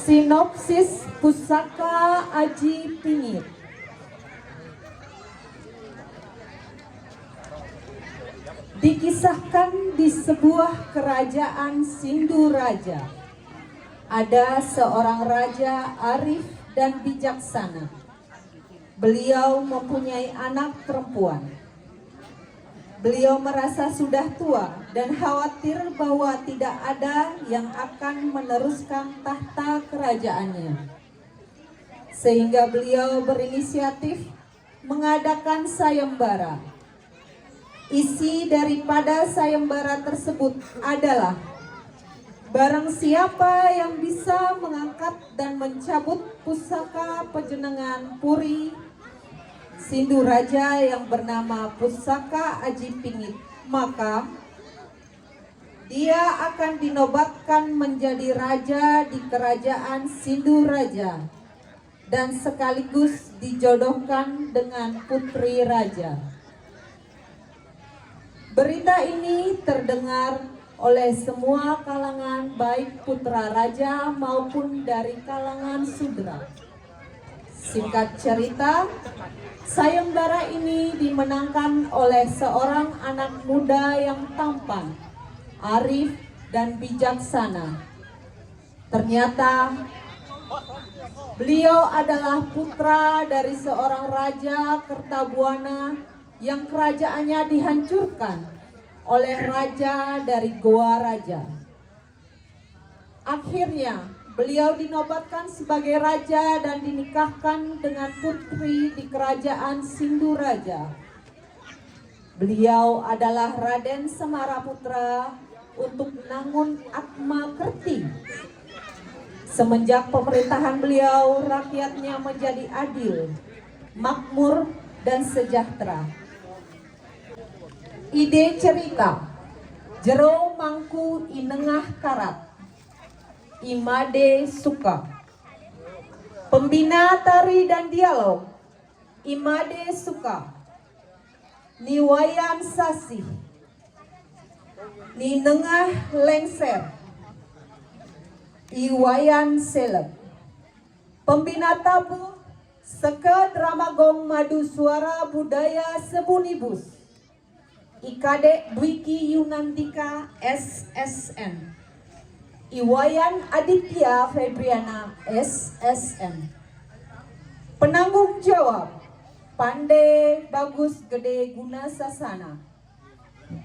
Sinopsis Pusaka Aji Pingit. Dikisahkan di sebuah kerajaan Sindhuraja, ada seorang raja arif dan bijaksana. Beliau mempunyai anak perempuan. Beliau merasa sudah tua dan khawatir bahwa tidak ada yang akan meneruskan tahta kerajaannya. Sehingga beliau berinisiatif mengadakan sayembara. Isi daripada sayembara tersebut adalah barang siapa yang bisa mengangkat dan mencabut pusaka penjenengan Puri Sindhuraja yang bernama Pusaka Aji Pingit, maka dia akan dinobatkan menjadi raja di kerajaan Sindhuraja dan sekaligus dijodohkan dengan putri raja. Berita ini terdengar oleh semua kalangan, baik putra raja maupun dari kalangan sudra. Singkat cerita, sayembara ini dimenangkan oleh seorang anak muda yang tampan, arif dan bijaksana. Ternyata beliau adalah putra dari seorang raja Kertabuana yang kerajaannya dihancurkan oleh raja dari Goa Raja. Akhirnya beliau dinobatkan sebagai raja dan dinikahkan dengan putri di kerajaan Sindhuraja. Beliau adalah Raden Semaraputra untuk Nangun Atma Kerti. Semenjak pemerintahan beliau, rakyatnya menjadi adil, makmur, dan sejahtera. Ide cerita Jero Mangku Inengah Karat, Imade Suka. Pembina tari dan dialog, Imade Suka. Niwayan Sasih, Ninengah Lengser, Iwayan Seleb. Pembina tabu, Seke Dramagong Madu Suara Budaya Sebunibus, Ikade Dwiki Yunantika SSN. Iwayan Aditya Febriana SSN. Penanggung jawab, Pande Bagus Gede Guna Sasana,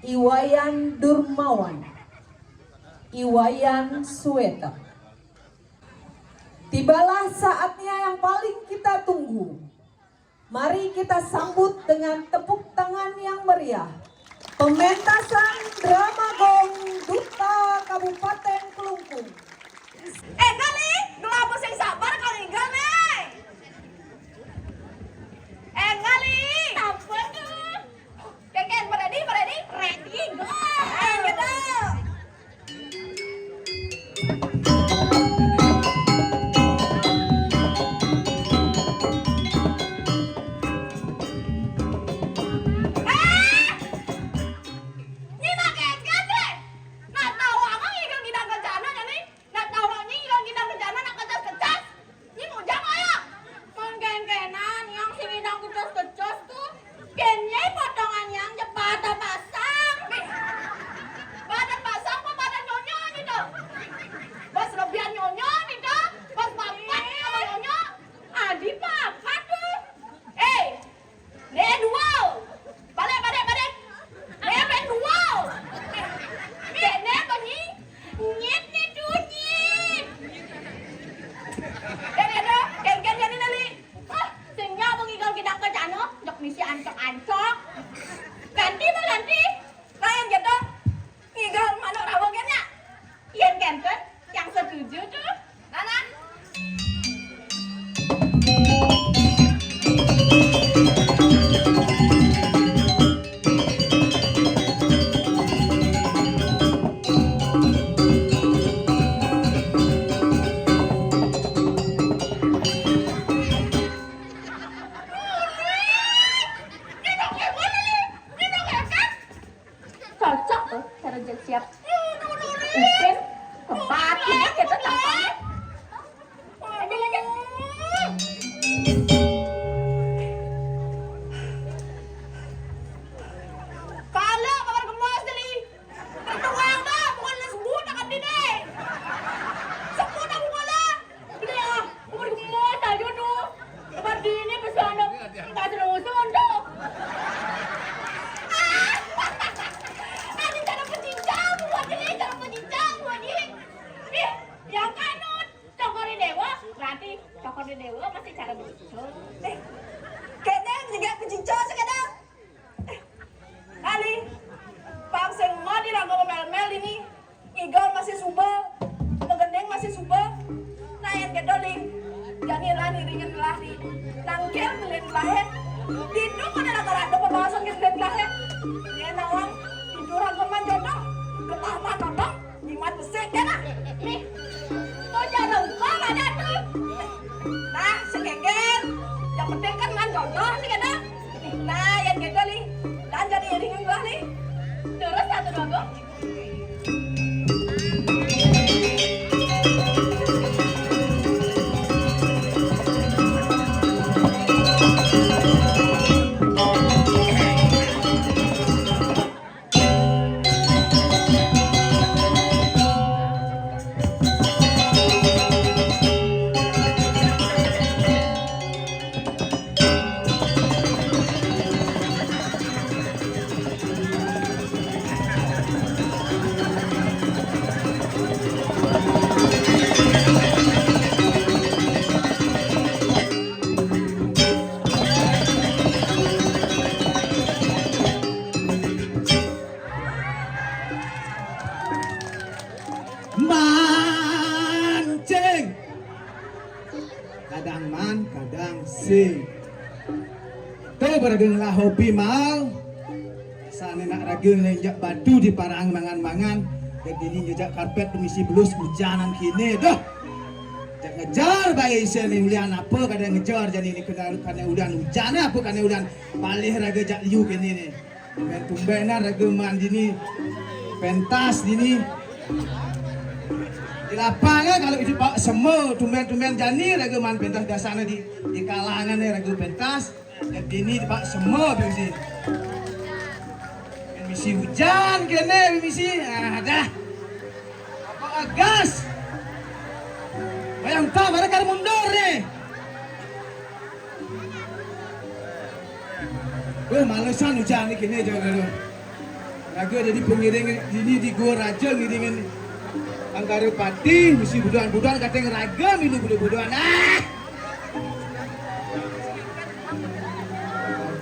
Iwayan Durmawan, Iwayan Suweta. Tibalah saatnya yang paling kita tunggu. Mari kita sambut dengan tepuk tangan yang meriah pementasan Dramagong Duta Kabupaten Kelungkung. Gali, gelapos yang sabar kali gali. Gali, apa tuh? Keken, ready, go. Gitu. Jadi lani ringan lari. Nangkir belen lahir. Tidur kan ada karado perbawasan ke belen lahir. Dia nawang tiduran teman jodoh. Ketahuan nodong. Iman besek ya nak. Nih. Kau jarang kau ada tuh. Nah, sekengker. Yang penting kan man jodoh nih kan. Nah, yang gitu nih. Dan jadi ringan lah nih. Terus satu dua go. Mancing. Kadang man, kadang sing. Itu beragenglah hobi mal. Sana nak rageng lenjak batu di parang mangan-mangan. Jadi ini jejak karpet permisi belus hujanan kini dah. Jak ngejar bayi sini ulian apa kadang ngejar jadi ini kena udan hujan apa kena udan palih raga jak liu kini ni. Tumbenan raga man dini pentas dini. Di lapangan kalau itu pak semua tumben jani raga man pentas dasarnya di kalangan ni raga pentas. Dan ini pak semua bisi. Misi hujan kene misi dah. Apa agas? Bayang tak mereka mundur ni. Malesan hujan ni kene jangan dulu. Raga jadi pengiring ini di gua raja ngiringin Angkara Pati misi budan-budan kateng raga minum budan-budan.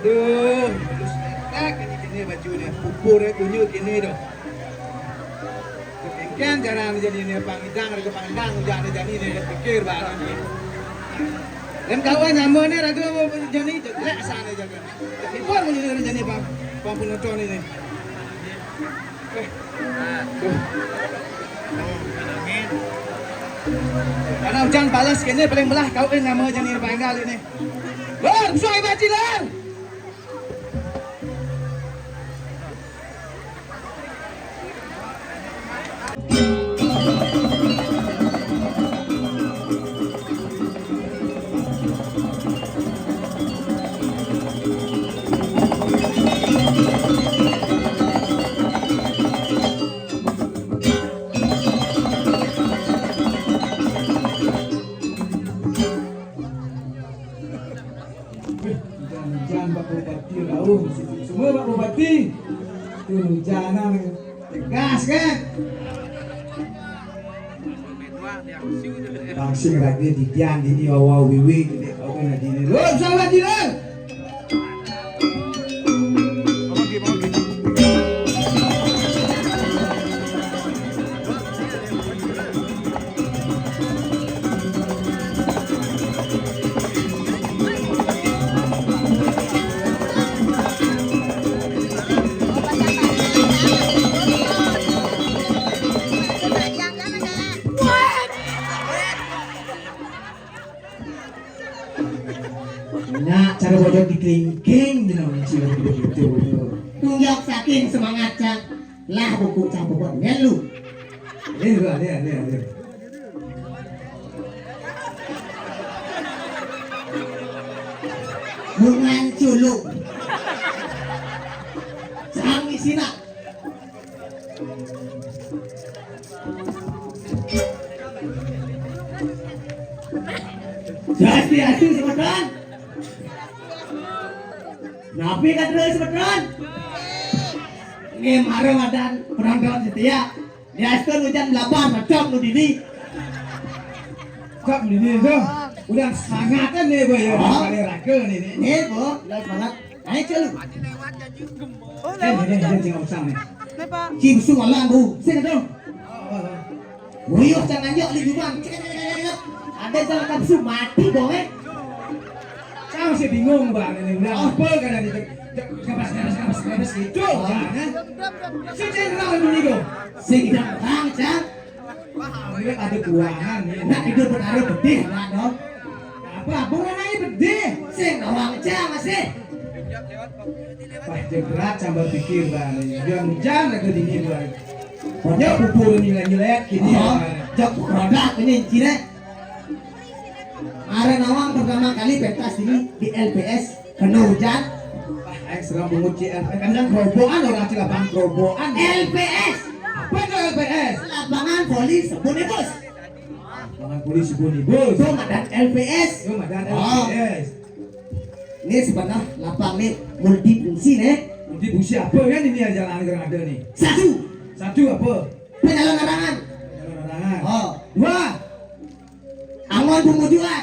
Aduh, halus netek kini baju ni, pupur kunyu kini dah. Kan cara jadi ni pangidang, raga pangidang hujan jadi ni fikir barang ni. Lem kawan nama ni raga jadi jelek sana jaga. Tapi pun muni jadi pang penonton ni. Karena hujan balas kini paling belah kau nama jadi panggal ini. Lor, suai baci lor. Hujan bak bupati lau, semua bak bupati. Tu hujanan tegas kan? Langsung lagi di tiang ini awal wiwi kita kau kena di ni. Lor, salah di lor. Nak cara bodoh di kelingking je nak mencari begitu. Tunjuk saking semangat cak lah buku cak buat melu. Ni. Bungan culu. Sang isina. Hati-hati sebentar. Nabi kan terus sebentar. Ini marah wadan peranggawan setia. Dia akan hujan lapan macam lu dini. Kak ini tu. Udah sangat kan ni boy. Kali raga ni. Ni boh, dah semangat. Naik celu. Ni tengok besar ni. Kim su alang bu. Sini tu. Buyuh jangan yok li juban. Ada jalan kapsu mati dong Saya masih bingung bang ini udah apa kan ini kapas gitu kan? Si jenderal ini go. Sing tidak terang cang. Ini ada keuangan nih. Nak hidup berkara bedih kan dong. Apa burananya gede? Sing nawang cang masih. Wah berat sambil pikir bang. Jam lagi dingin bang. Pokoknya pupur nilai-nilai gini ya. Jok produk ini cina. Are nawang pertama kali pentas ini di LPS kena hujan. Wah, ayo serang bungut CLP kan gerobokan orang Cilabang gerobokan. LPS Apa itu LPS? lapangan voli Sebuni bos. Lapangan polisi Sebuni bos. Itu madan LPS. Itu madan LPS. Ini sebenarnya lapang nih multifungsi nih. Jadi fungsi apa kan ini yang jalan yang ada nih? Satu apa? penyelenggaraan. Penerangan. Oh, Dua. angon pemujuan.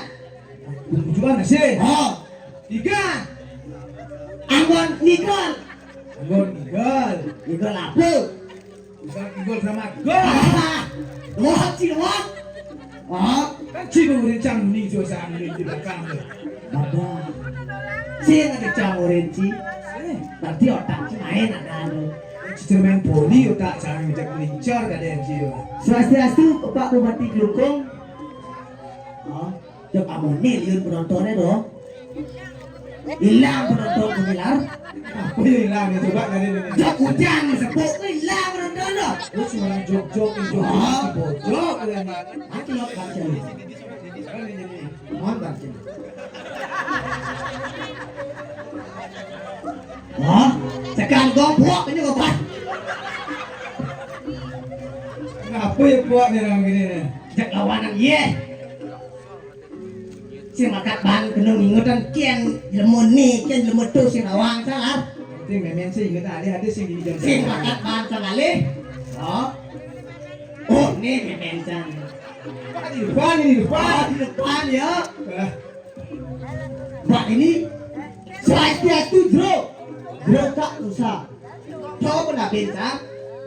Tujuan nasi. Oh, Tiga. angon nikol. Anggol igol. Nikol apa? Igol sama gol. Wah, cilok. Oh, Kan cium rencang nih suasana di belakang nih. ada. Sih ada camurin ci. Berarti otak ci main ada. Cicir main poli otak jangan ngejak lincor gak ada yang cium. Swastiastu Pak Bupati Glungkung. Oh, jok amoni liun penontonnya dong. Hilang penonton Gumilar. Apa yang hilang nih coba dari ini. Jok hujan sepuk hilang penonton dong. Lu cuma jok-jok di bojok kalian nih. Mati lo baca ini. Kan ini nih. Mohon baca. Oh, sekarang goblok ini bapak. Kenapa ya buat nih orang gini nih? Jak lawanan ye. Si makat ban kena ingetan kian lemon ni kian lemon tu si lawang salah. Penting memang sih ingat ada sih di jam. Si makat ban sekali. Oh. Oh, ni memencan. Di depan ini di depan. Di depan ya. Pak ini Swastiastu Dro. Dro tak usah. Kau pernah bencang?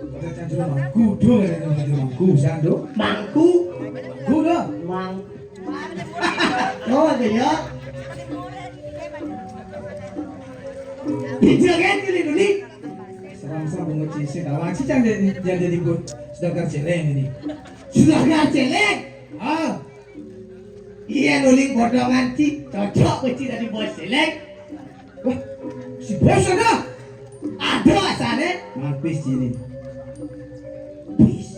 Kata cancur mangku do ada mangku sando. Mangku. Mangku do. Mang. Oh, ada ya. Bijak kan ini. Serang-serang bunga cincin. Awak sih jangan jadi ikut sedekah celeng ini. Sudah nggak celeng. Ah, Iya nuling bodongan ci. Cocok kecil dari bos celeng. wah, si bos ada. Ada asalnya. Mampis sini. Bis.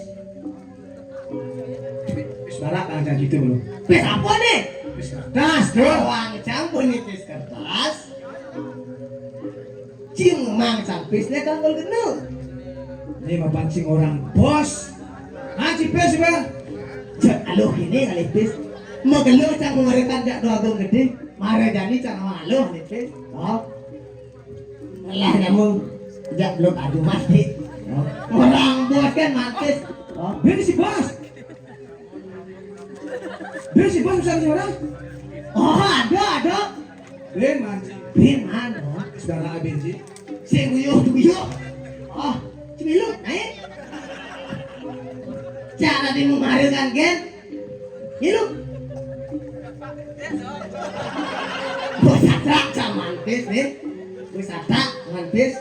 Salah kan gitu belum. Bis apa nih? Das do. Uang campur nih bis kertas. Cing mang sampisnya kan gol genu. Ini mapancing orang bos. Ah, cipes sih bang. Cek aluh ini kali bis. Mau geluh cang mengerikan jak doa gong gede. Mare jani cang maluh nih bis. Oh. Alah kamu jak belum adu mati. Oh. Orang bos kan mantis. Oh. Bini si bos. Bini si bos misalnya orang. Oh ada. Ben mancing. Bin mana? Saudara bensin. Sing guyuh. Oh, cemiluk naik. Cara di menghadirkan gen. Hiluk. Wisata camantis nih. Wisata mantis.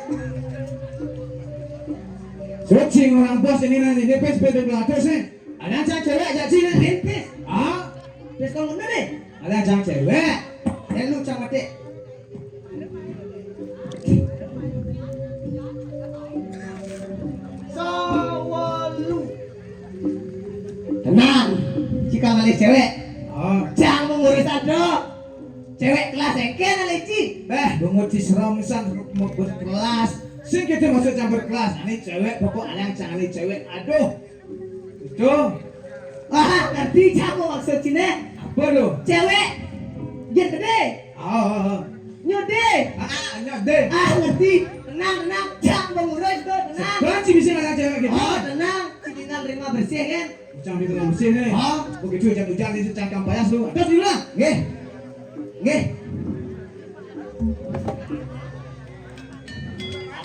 Kucing orang bos ini nanti dia pes betul belatus nih. Ada aja cewek aja sini. Pis. Ah, Pis kau mana nih? ada aja cewek. Dan lu camate. Sawalu. Tenang. Jika ngalih cewek. Oh, Jangan mengurus ado. Cewek kelas eken aleci. bungut si seramsan mau berkelas. Sing kita masuk campur kelas. Ini cewek pokok ada yang jangan ini cewek. Aduh, itu Wah, ngerti kamu maksud cine? apa lo? Cewek. Dia gede. Oh, Nyode. nyade. Ngerti. Tenang. Jangan mengurus tuh, tenang. Banci bisa nggak cewek gitu? Oh, tenang. Tinggal terima bersih kan? Jangan di dalam mesin nih. Oh. Begitu hujan itu cangkang payas lu. Terus dulu lah. Nggih.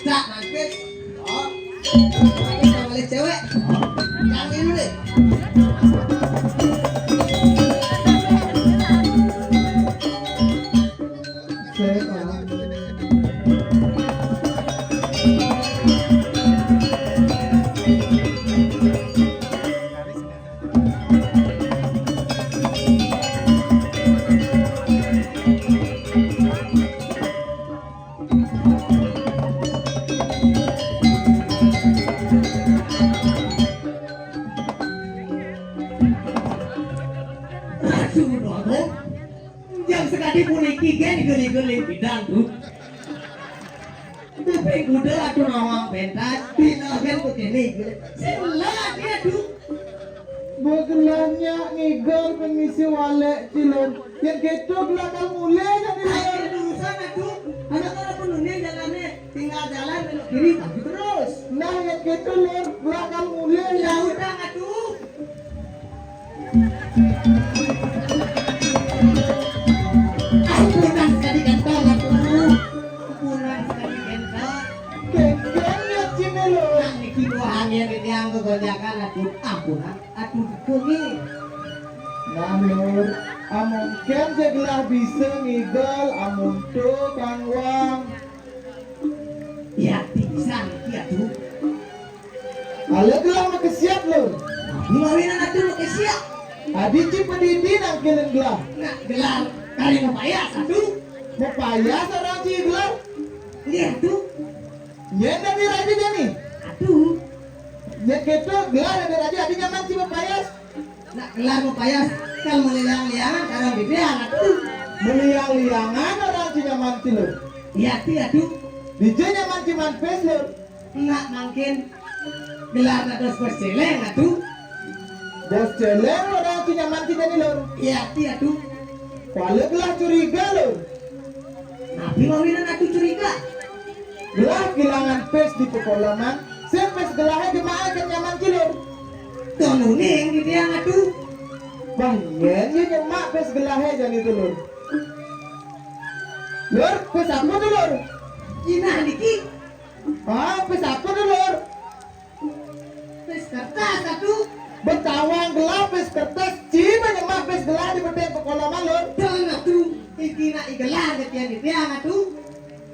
Tak, mampir. Oh. Kita balik cewek. Oh. Jangan dulu deh. Asu doang. Yang sekali puniki kan geli-geli bidang tuh. Tapi kuda atuh nawang pentas, bina kan begini. Sebelah dia tuh. Begelanya ngigol pengisi walek cilon yang ketuk belakang mulai jadi Ayo urusan tuh. Anak-anak penuhnya jalannya tinggal jalan belok kiri tapi terus. nah yang ketuk lor belakang mulai Ya udah atuh. Ampunan sekali gantong atuh. Ampunan sekali gantong. kekenya cine lor Nang niki dua angin ini yang kegonjakan atuh. Ampunan atuh kungi. nah lor amun ken jeglah bisa ngigol amun tu kang wang Ya bisa niki atuh. ale gelah mah kesiap lor Ngawinan atuh lu kesia. adi cipedidi nang kelen gelah Nak gelar kali mau payah satu. mau payah sarang ci gelah Iya tuh. yen dari raja jani Atuh. yen ketuk gelah dari raja adi nyaman ci payas Nak gelar mau payah kalau meliang-liangan kalau bibian atuh. meliang-liangan orang ci nyaman ci lor Iya tuh atuh. DJ nyaman ci manpes lor Nak mungkin gelar terus berseleng atuh. bos celeng orang ci nyaman ci jani lor Iya tuh atuh. Kalau gelah curiga lor Nabi ngawinan atuh curiga. gelah kehilangan pes di pekolaman sepes gelahnya jemaah kan nyaman ci lor Tuh nuning di dia atuh. banyen ya nyemak pes gelahnya jani itu lor lor pes apa tuh lor Cina niki. pes apa tuh lor Terus kertas atuh. betawang gelah pes kertas cima nyemak pes gelah di peten pekolaman lor Tuh atuh. Iki nak igelar ketian di dia atuh.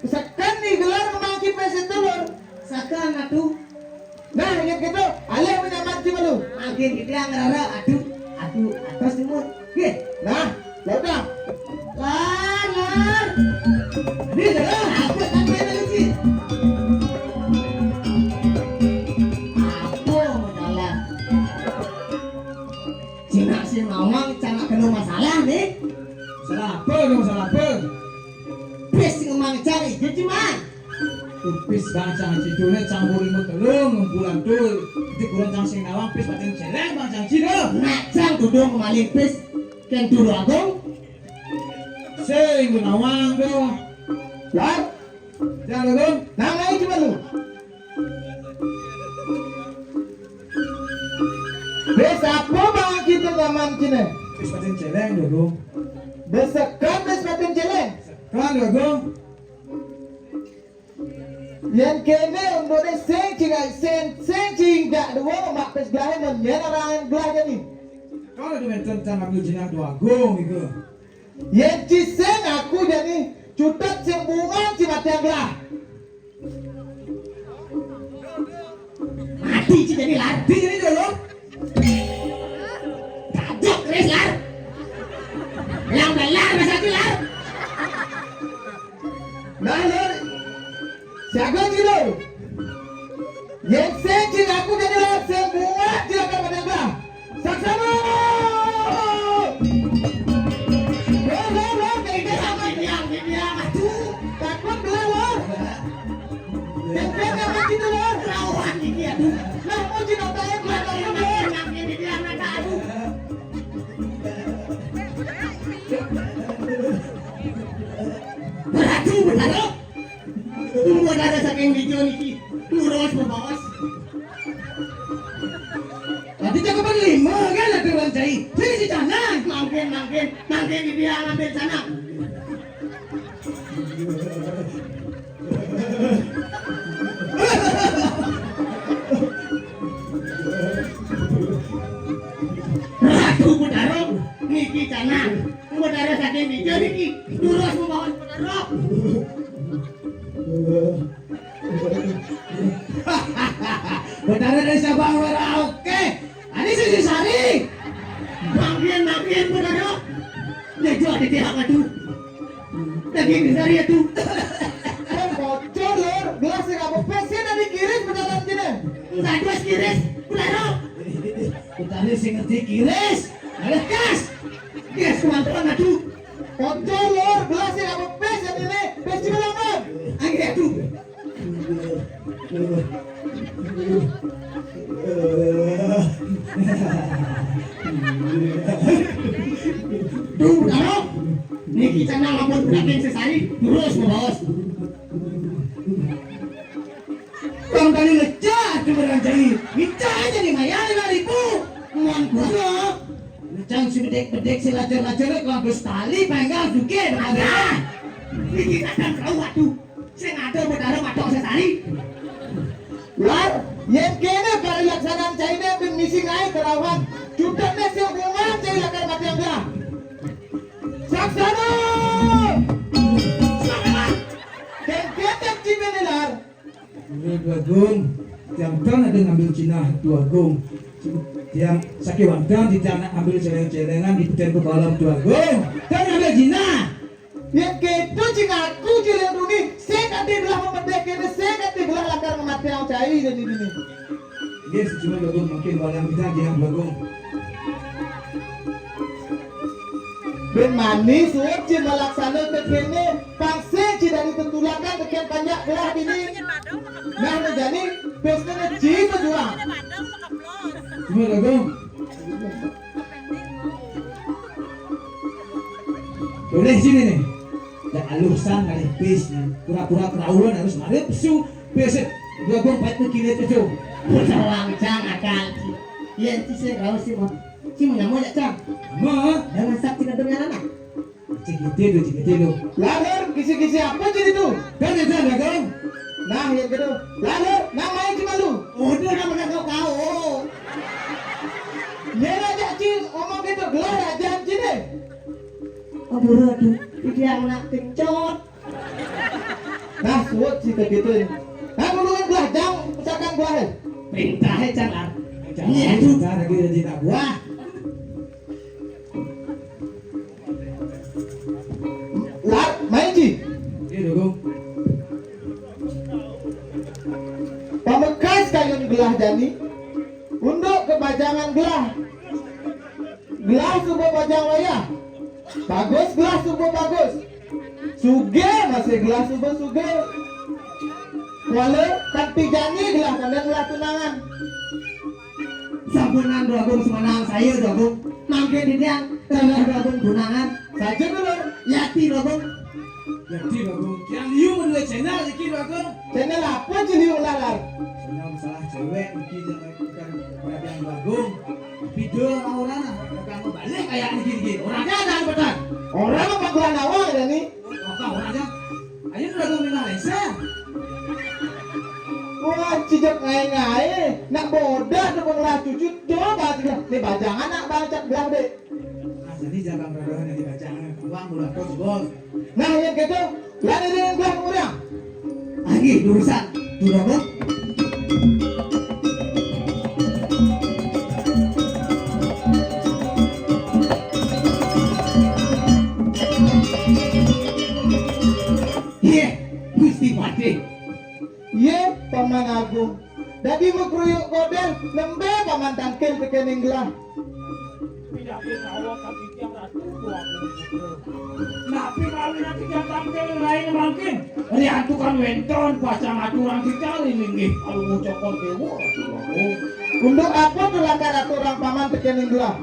sekan nih gelar memangki pes itu lor Sakan atuh. nah yang gitu alih menyaman ci malu Makin di dia ngerara atuh. Atuh atas timur. Ge. nah yaudah Lar. Ini dah aku kan main lagi. Apa masalah? Cina si ngomong cina kena masalah nih. Salah apa dong, salah apa? Pes ngomong cari jadi mah. Pis bang cang cidune campur imut telung bulan tul. Itu kurang cang sing nawang pis paten celeng bang cang cido. Nak cang tudung kembali pes. Ken turu agong. Sing nawang dong. lar Jangan dong. nah ngai ci malu bes apa bang kita nyaman cine Pis paten celeng dong. besekan bes paten celeng Kan dong. yang kene undone seng cingai seng cing dak dua mak pes gelahnya menyen orang gelah jadi Kalau di menton cang ambil jenang dua gong gitu. yang ciseng aku jadi cutat sing bunga ci matiang gelah Mati sih jadi lar. Di ini dong. Kajok kres lar. Yang belar masa itu lar. nah lor siaga ci lor yang seng cing aku jadi lor seng bunga ci akan matiang gelah saksama lor kayak gitu sama Yang aduh. takut gelah lor yang kene apa gitu lor Rawan ini aduh. nah mau ci nonton gelah lor Yang ini dia mata aduh. Berarti benar. Tunggu ada saking video niki. Lurus berbawas. Tadi cakapan 5 kan ada orang cai. Sini si canan. Mungkin di dia ngambil sana. Ratu Budaro, niki sana. Budaro saking video niki. Lurus berbawas Budaro. Betara dari Sabang Merauke. Ini si Sari. Mungkin Budaro. Dia jual di pihak aduh. Daging dari itu. kan bocor lor gelas yang apa pesen ada kirim ke dalam sini Enggak dua kiris. Budaro. Betara si ngerti kiris. Ada kas. Yes, teman-teman aduh. Ojo lor, gelas yang apa pes yang ini, pes juga banget. Angin aduh. Duh, kalau ini kita ngelamun berarti sesari terus bos. Bang kali ngecas ke beranjai, ngecas aja nih mayai 5.000. Mohon gua. Ngecas si bedek si lajar-lajar kelabus tali penggal juga ada. Ini kita kan tahu aduh. Saya ngada berdarah matok sesari. Lar, yang kene para laksanaan China bin misi naik ke rawan. Cutanya siang bunga cai lakar mati yang belah. Saksana! Selamat. Dan kita cimen lar. Ini dua gong, tiang tan ada ngambil Cina dua gong. Tiang sakit wadang di tanah ambil celengan di peten ke balam dua gong. Dan ambil Cina. Yang ketu cing aku cilen duni. Saya kati belah memedek kene, saya kati belah lakar mati yang cai dan ini. Yes, cuma dua gong mungkin balam kita dia dua gong. Ben manis, wajib melaksanakan kene. Pangse tidak ditentulakan tekan banyak belah ini. Nah, jadi pesnya cing berjuang. Cuma dua gong. Boleh sini nih. Dan alusan kali pis pura-pura keraulan harus marip su peset dua gong 40 kilo itu. Bersawang cang akal. Iya, itu saya kau sih mau. Cuma nggak mau ya cang. Ma, Jangan sakti dengan anak. cik itu. Lahir kisi-kisi apa jadi tuh? Kan itu ada gong. Nah, yang gitu. Lahir, namanya cuma lu. Udah nama kau. Nyera aja cing, ngomong gitu, gelar aja cing deh. Oh buru aduh, itu yang nak kencot. Nah, suat sih kayak gitu. Nah, ngomongin gelar, jang, misalkan gelar. Perintahnya cang ar. Iya itu. Cara kita tidak buah. Lar, main cing. Itu gong. Pamekas kayun gelah jani. Unduk ke bajangan gelah. Gelah subuh bajang wayah. Bagus gelah subuh bagus. Suge masih gelah subuh suge. Wale tapi jani gelah kandang gelah tunangan. Sampunan dua gong semenang saya dua gong. Mangke di tiang, tengah dua gong gunangan. Saja dulu. Yati dua gong. Jadi gong. Yang liu menurut channel lagi gong. Channel apa jadi ulalar? Channel masalah cewek mungkin yang bukan perhatian bagong. Video orang bukan balik kayak gini. Orangnya ada betul. Orang apa gelah nawang ya nih? Oke orangnya. Ayo udah gong di Malaysia. Wah, cijak ngai-ngai, nak bodas nak pengelah cucu, coba tiga, nih bajangan nak baca belah deh. Nah, jadi jangan berdoa yang dibaca. Uang bulan terus bos. Nah yang gitu, lari dengan belah murah. Lagi urusan dua gong. Iya, Gusti Pati. Ye, paman agung. Dadi mau keruyuk kodel, lembe paman tangkil tekening gelah. Napi kami nanti datang ke lain mungkin. Ini atukan wenton pasang aturan kita ini kalau mau cokol dewa. Untuk apa tuh lakar aturan paman tekening gelah?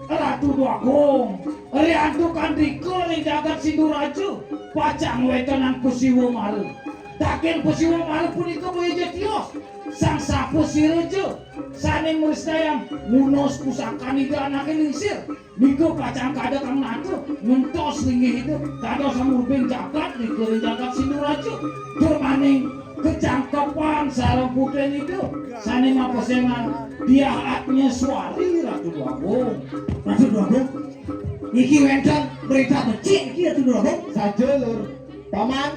Ratu Dwagong. Ini atukan diko nih jagat Sinduraju. Pacang wetonan Pusiwo Malu. Takin Pusiwo Malu punika boyo tios. Sang sapu sirejo. Saning murisdayam munos pusakan itu anaknya lingsir. Niko pacang kada kang natu ngentos linggih itu kada samurbin jagat niko jagat Sinduraju. Turmaning kecangkepan sarang putren itu saning maposengan dia haknya suari Ratu Dwagong. Ratu dua gong. Iki wenton berita becik iki Ratu dua gong. Saja lur, paman.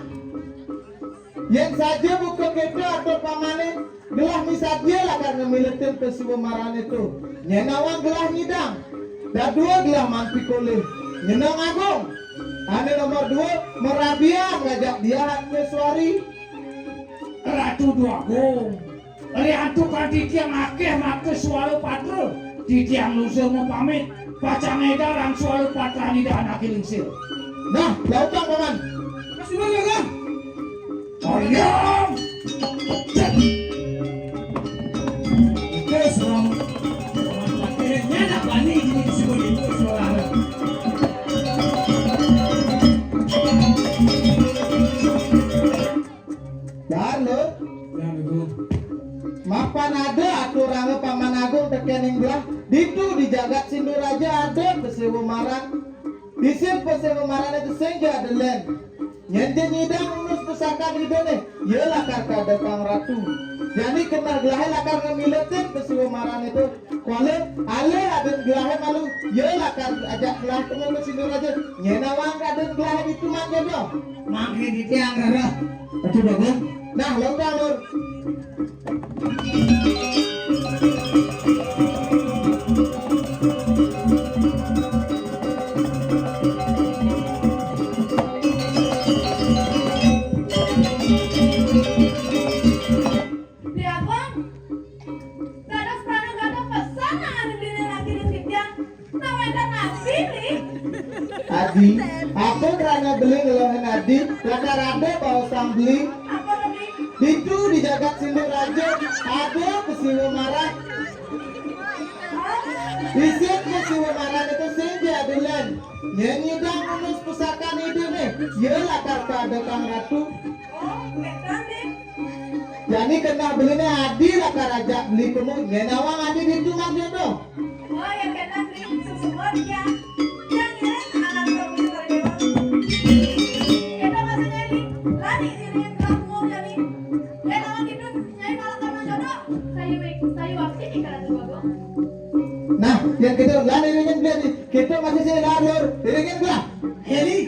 Yang saja bukan kita atau pamane, gelah misadnya lah karena militin pesiwa maran itu. Nyenawang gelah ngidang. Dan dua gelah manpikole. Nyenang agung. Ane nomor 2 merabia ngajak dia haknya suari. Ratu Dwagong. Ini atukan di tiang akeh make suara patro. Di tiang lusur mau pamit. pacang edaran soal patrani dan anak lingsir. Nah, lautang paman. Masih mana kan? Ayam. Itu serang. Akhirnya nak bani ini disebut itu suara. Lalu, Yang itu. mapan ada aturan paman agung tekening belah. Ditu di jagat sindur aja ada pesewu marang. Disim pesewu marang itu senja delen. Nyende nyidang unus pusaka di dene. Yelah karka dekang ratu. Jadi kena gelahe lakar ngemiletin pesewu marang itu. Kuala ale aden gelahe malu. Yelah kar ajak gelah temu ke sindur aja. Nyenawang aden gelahe itu manja dong. Makin di tiang rara. Aduh bagus. Nah, lomba lur. Di abang, gak ada sekarang gak ada pesanan di lagi di tiang. Namanya nasi nih. Adi, aku karena beli ngelohin Adi, rada-rada bawa sang beli. Apa lagi? Itu di jagat sindur aja ada pesiwo marah. Disit pesiwo marah itu senja delen. Nyanyi dang unus pusaka itu nih. Yelah karka ada kang ratu. Oh, betul nih. Jadi kena belinya Adi lah karajak beli kamu. Nyenawang Adi itu manja dong. Oh, yang kena beli semua dia. Yang ini anak komputer dewa. Kita masih nyari. Lari sini yang kamu jadi. Ya kalau gitu nyari malah karena jodoh. Saya waktu di karena jodoh. Nah, yang kita lari dengan beli nih. Kita masih saya lari dengan gua. Heli.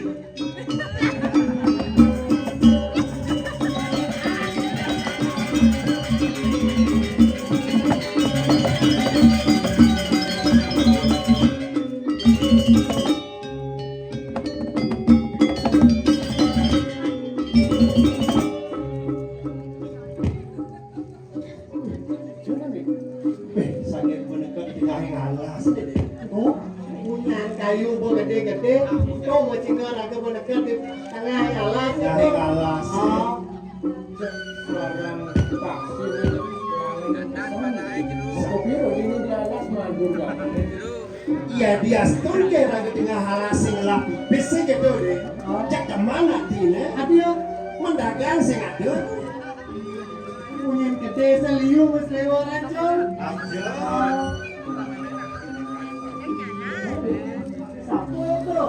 Sakit menekan di tengah alas. Oh, punya kayu bo gede-gede. Kau mau cinggar aku menekan di tengah alas. Tengah alas. Oh. Iya dia stun ke raga tengah alas sing lapi. Besi gitu deh. Cak kemana dine? Adio mendagang sing ada. Punya gede seliu mas lewat aja. Aja. Sapu bro.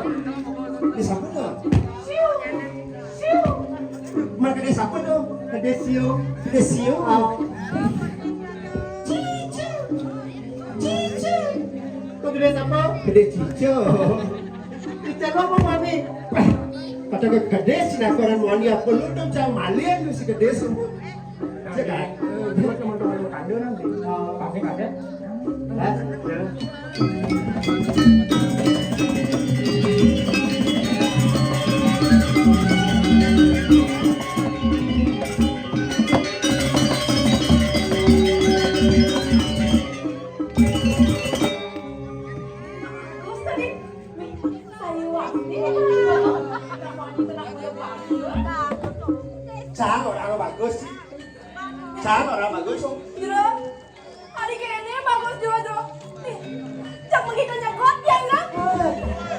Di sapu tuh. Siu. Siu. Mana gede sapu tuh? Gede siu. Gede siu. Cicu. Cicu. Kok gede sapu? Gede cicu. Kita apa mami? Kata gede sih nak orang mandi apa lu tuh jangan malian lu si gede semua. Jangan. Cuma teman-teman kado nanti. Pasti ada. Terus tadi saya waktu ini kenapa mandi tenang gue waktu? Cang orang bagus. Cang orang bagus. Bro, hari ini bagus juga bro. Nih, jangan begitu nyegot ya enggak?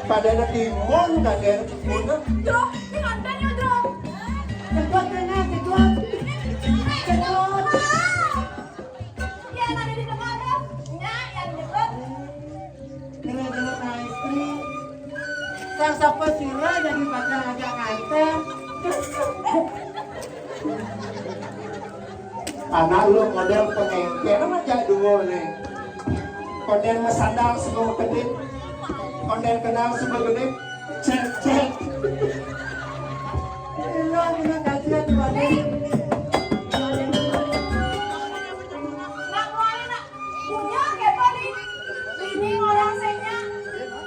Pada nak timun dan dia timun. Bro, ini nganten ya bro. Cepat kena cepat. Cegot. Ya nanti di depan bro. Ya, yang cegot. Kena na istri. Sang siapa sira jadi pacar agak nganter. Anak lu model pengengker aja dua nih. Model mesandal semua kedip. Model kenal semua kedip. Cek. Iya, kita kasihan di mana? Nak mulai nak punya kepo nih. Ini orang senya.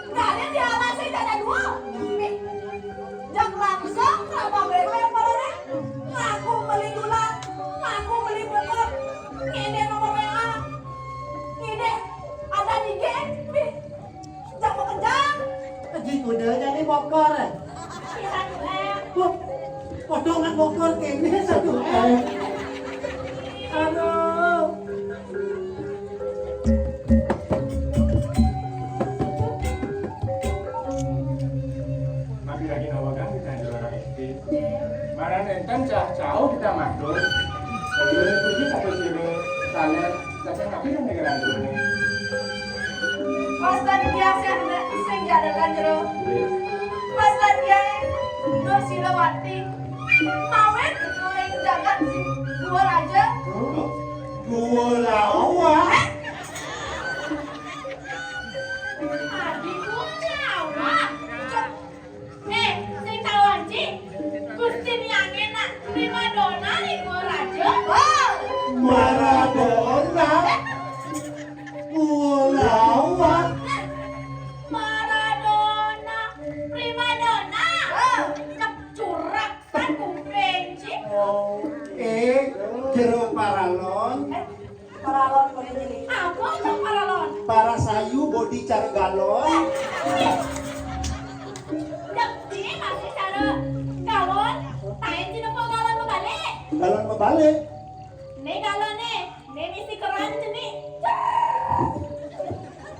Gak ada di alas saya ada dua. Jak langsung sama bebek malah ngaku beli gula, ngaku beli bubur. Ini nomor WA. Ini ada di game. Jak Ji kudanya ini bokor. Kita jelek. Kok potongan bokor kene satu. Aduh. Masih lagi nawakan kita juara SD. Mana nenten jauh kita matur. Juara itu satu silo taler. Tapi ngapain yang negara dulu? Pas tadi biasa ada sing jadi kan jero. Pas tadi ya Nur Silawati. Mawet itu yang jagat si dua raja. Dua lawan. Adikku Jawa. Sing tawan Ci. Gusti yang enak primadona di dua raja. Maradona. Dua lawan. Maradona, primadona. Cep curak kan kuping Ci. Oke, jeruk paralon. Paralon boleh jadi. Apa itu paralon? Para sayu body car galon. Jadi masih cara galon. Tain sini po galon membalik. Galon membalik. Nih galon nih. Nih misi keran jenis.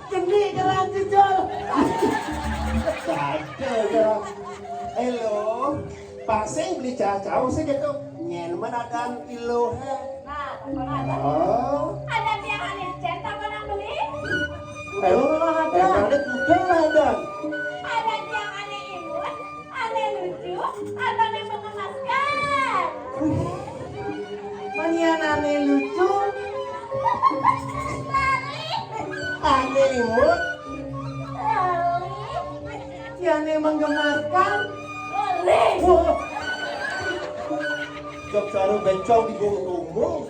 Kendi keran jejol. Ada. Hello. Paseng beli cacau sih gitu. Nyen menadan ilo he. Nah, apa Oh. ada yang aneh centang kan beli? Ada juga ada. Ada yang aneh imut, aneh lucu, atau yang mengemaskan? Manian aneh lucu, Lari, aneh imut, lari, yang menggemaskan. lari. Wah. Jok sarung bencong di gunggung.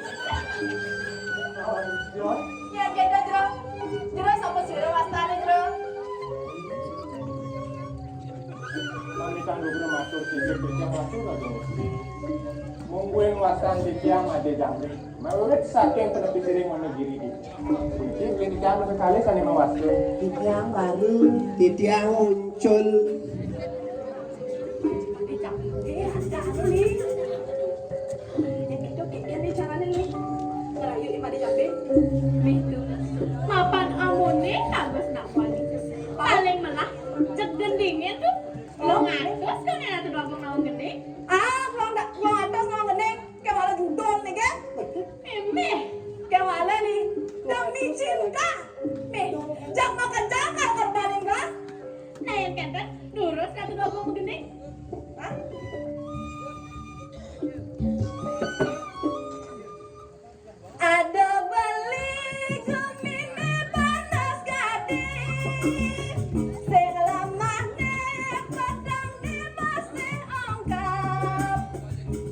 Anjay. Ya jaga jero, jero sama jero wastane jero. Kami kan dulu matur tiga yang matur lagi. Mungguin wasan di tiang ada jamri. Maulet saking penepi sering menegiri di. Jadi ini kan sekali sani mawastu. Titiang baru, titiang muncul. Ada nih. Itu ini caranya nih. Ngerayu di pada jambe. Itu. Mapan amune bagus nak wani. Paling melah cek gendingnya tuh. Lo ngatus kan ya tuh doang mau gending. Kalau nggak gua atas mau gending, kayak malah judol nih kan? Ini kayak malah nih. Demi cinta. Nih, jangan makan jangan terbaring kan? Nah yang kan nurut kata doang mau gending. Hah? Ada balik gemini panas gading selamanya pedang di masih angkap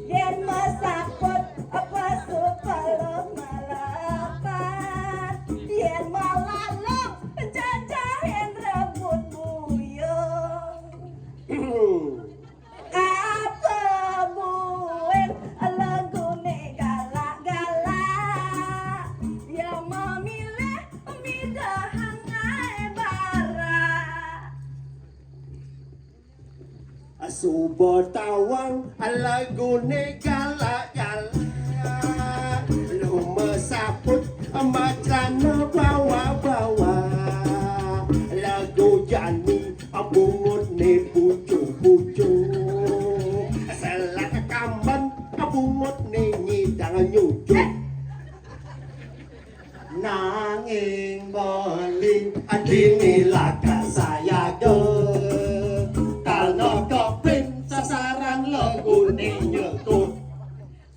dan masakut apa supaya malapan dan malalong jajahin rebut buyung apa buat lagu galak-galak yang memilih midahan bara. Subo tawang lagune galak-galak. Lu mesaput macana bawa-bawa. Lagu jani bungut ne pucuk-pucuk. Selak kamban bungut ne nyidang nyucuk. Nanging boling adinilah saya ge. Kalau kopin sasaran lagune nyekut.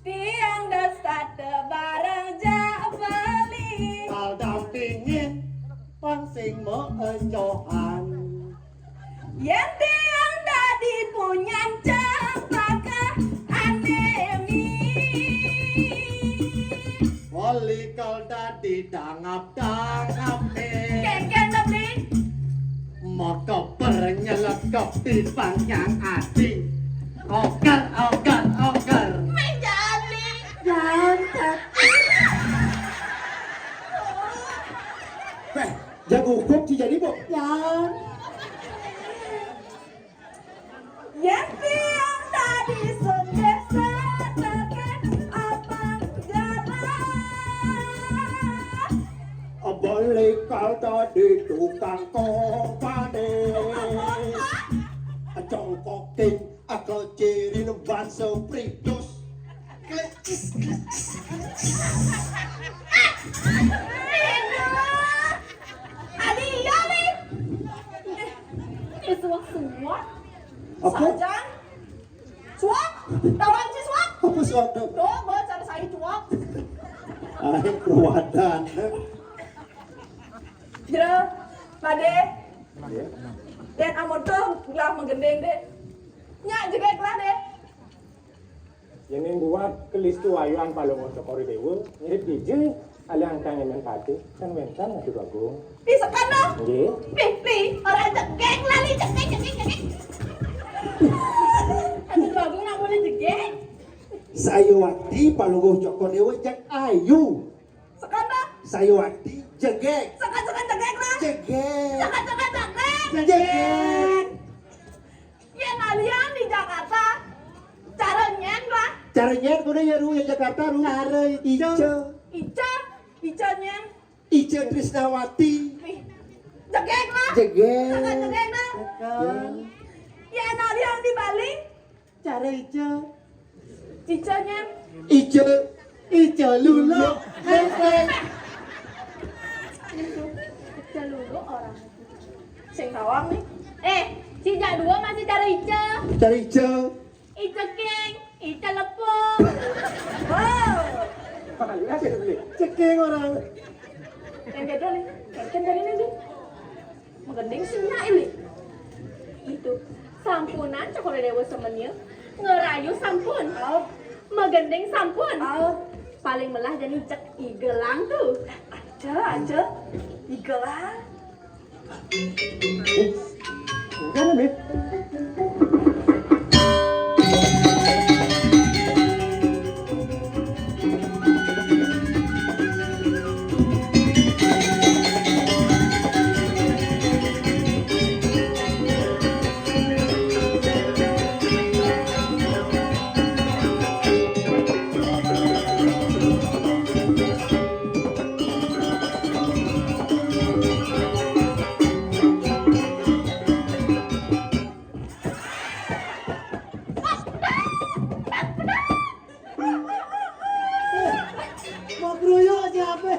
Tiang dasar barang jabali. Kalau dampingin pangsing menjohan. Yang tiang tadi punya cempaka anemi. Wali kau tadi dangap-dangap Keken beli. maka pernyelekap pimpang yang adi. Ogar. Menjadi. Jangan. Jago hukum jadi bu. Jangan. di tukang kopane congkokin aku ciri baso pritos klecis Alia nih. Suak-suak. apa? Sajan. Suak. Tawan si suak. Apa suatu? Tuh, baca saya suak. Ayo kewadan Jero, Pade. Dan amon tuh gelah menggendeng deh. Nyak juga gelah deh. Yang buat kelis tu ayuan palung untuk kori dewa, mirip DJ, aliang tanya mentati, kan mentan itu bagus. Di sekarang. Nggih. Pi, orang cekek lali cekek. Aduh bagus nak boleh cekek. saya waktu palungguh cokor dewa jak ayu Sekarang. saya waktu jegek Sekarang cekek lah. jegek Sekarang cekek. jegek Ya kalian di Jakarta. Caranya lah. caranya kuda ya ru yang Jakarta ru cara Ica nyen. Ica Krisnawati Cekek lah. jegek Cekek lah. Ya kalian di Bali. cara Ica Ica nyen. Ica lulu Ica lulu orang. Sing tawang nih. Si Jadua masih cara Ica. cara Ica Ica king. Ica lepung. Wow. Lihat ya beli. cekeng orang Yang beda nih. Kan dari ini tuh. Menggending sinya ini. Itu. Sampunan cokore dewa semenil. Ngerayu sampun. Megending sampun. Paling melah jadi cek igelang tuh. Aja. Igelang. Bukan Bib. mau keroyok siapa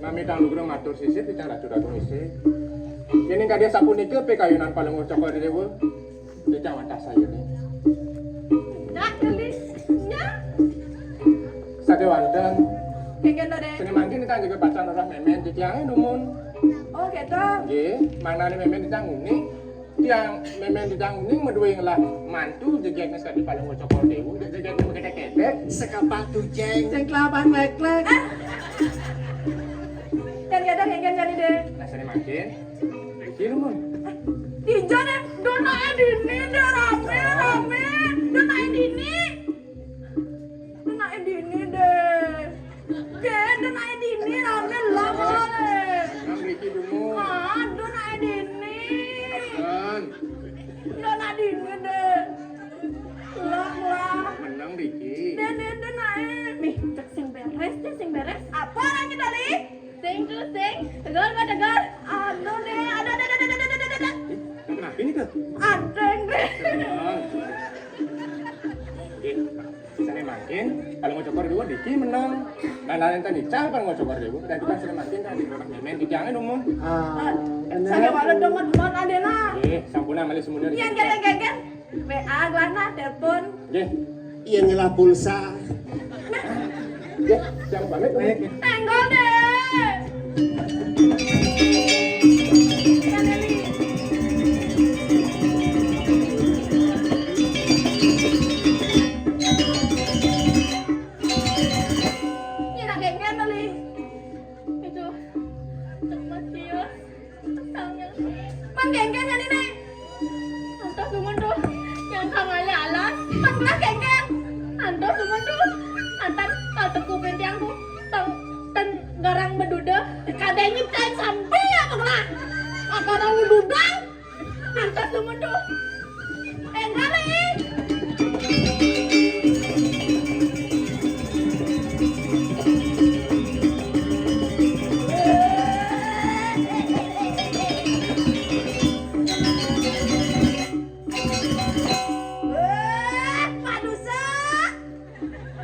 Nami tang lugreng matur sisih, tijang ratu-ratu isih. Kini ka dia sapu nika pe kayunan palung cokor dewe. Dia jangan tak saya ni. Dak kali. Ya. Sate wandeng. Kengken deh. Sini mangkin kita juga pacan orang memen di tiangnya dumun. Oh gitu. Nggih, mana memen di tanguni. Tiang memen di tanguni meduing lah mantu jegetnya sekali palung cokor dewe. Jegetnya ketek-ketek. Sekapatu jeng. Ceng kelabang lek-lek. Dan kadang kengken jadi deh. Nah sini mangkin. Kiri mun. Tinja deh. Dona Edini deh rame. Dona Edini. Dona Edini deh. Dona Edini rame lama deh. Nang Riki dulu. Ah, Dona Edini. Dan Dona Edini deh. Lah. menang Riki. Dona Nih, cek sing beres. Apa lagi tadi? Sing. Tegar. Aduh deh, ada. Kenapa ini ke? Adeng deh. Sini makin, kalau mau cokor dua Diki menang. Nah lain tadi cah kalau mau cokor dua, dan kita sini makin kan di rumah memen di tiangnya dong mun. Saya malah demen adena. Sampuna malih semuanya. Yang geng. WA glana telepon. Iya ngelah pulsa. Jangan pamit. Enggak deh. Kan Eli. Ini nak geng tadi. Itu. Cepat dia. Tangnya. Man geng jadi nih. Antos cuma tuh yang kamanya alas. Man nak geng. Antos cuma tuh. Antan tekupin tiangku. Ten garang beduda. Kada nyiptain sampai apa lah. Apa orang dudang. Antos cuma tuh. Enggak nih.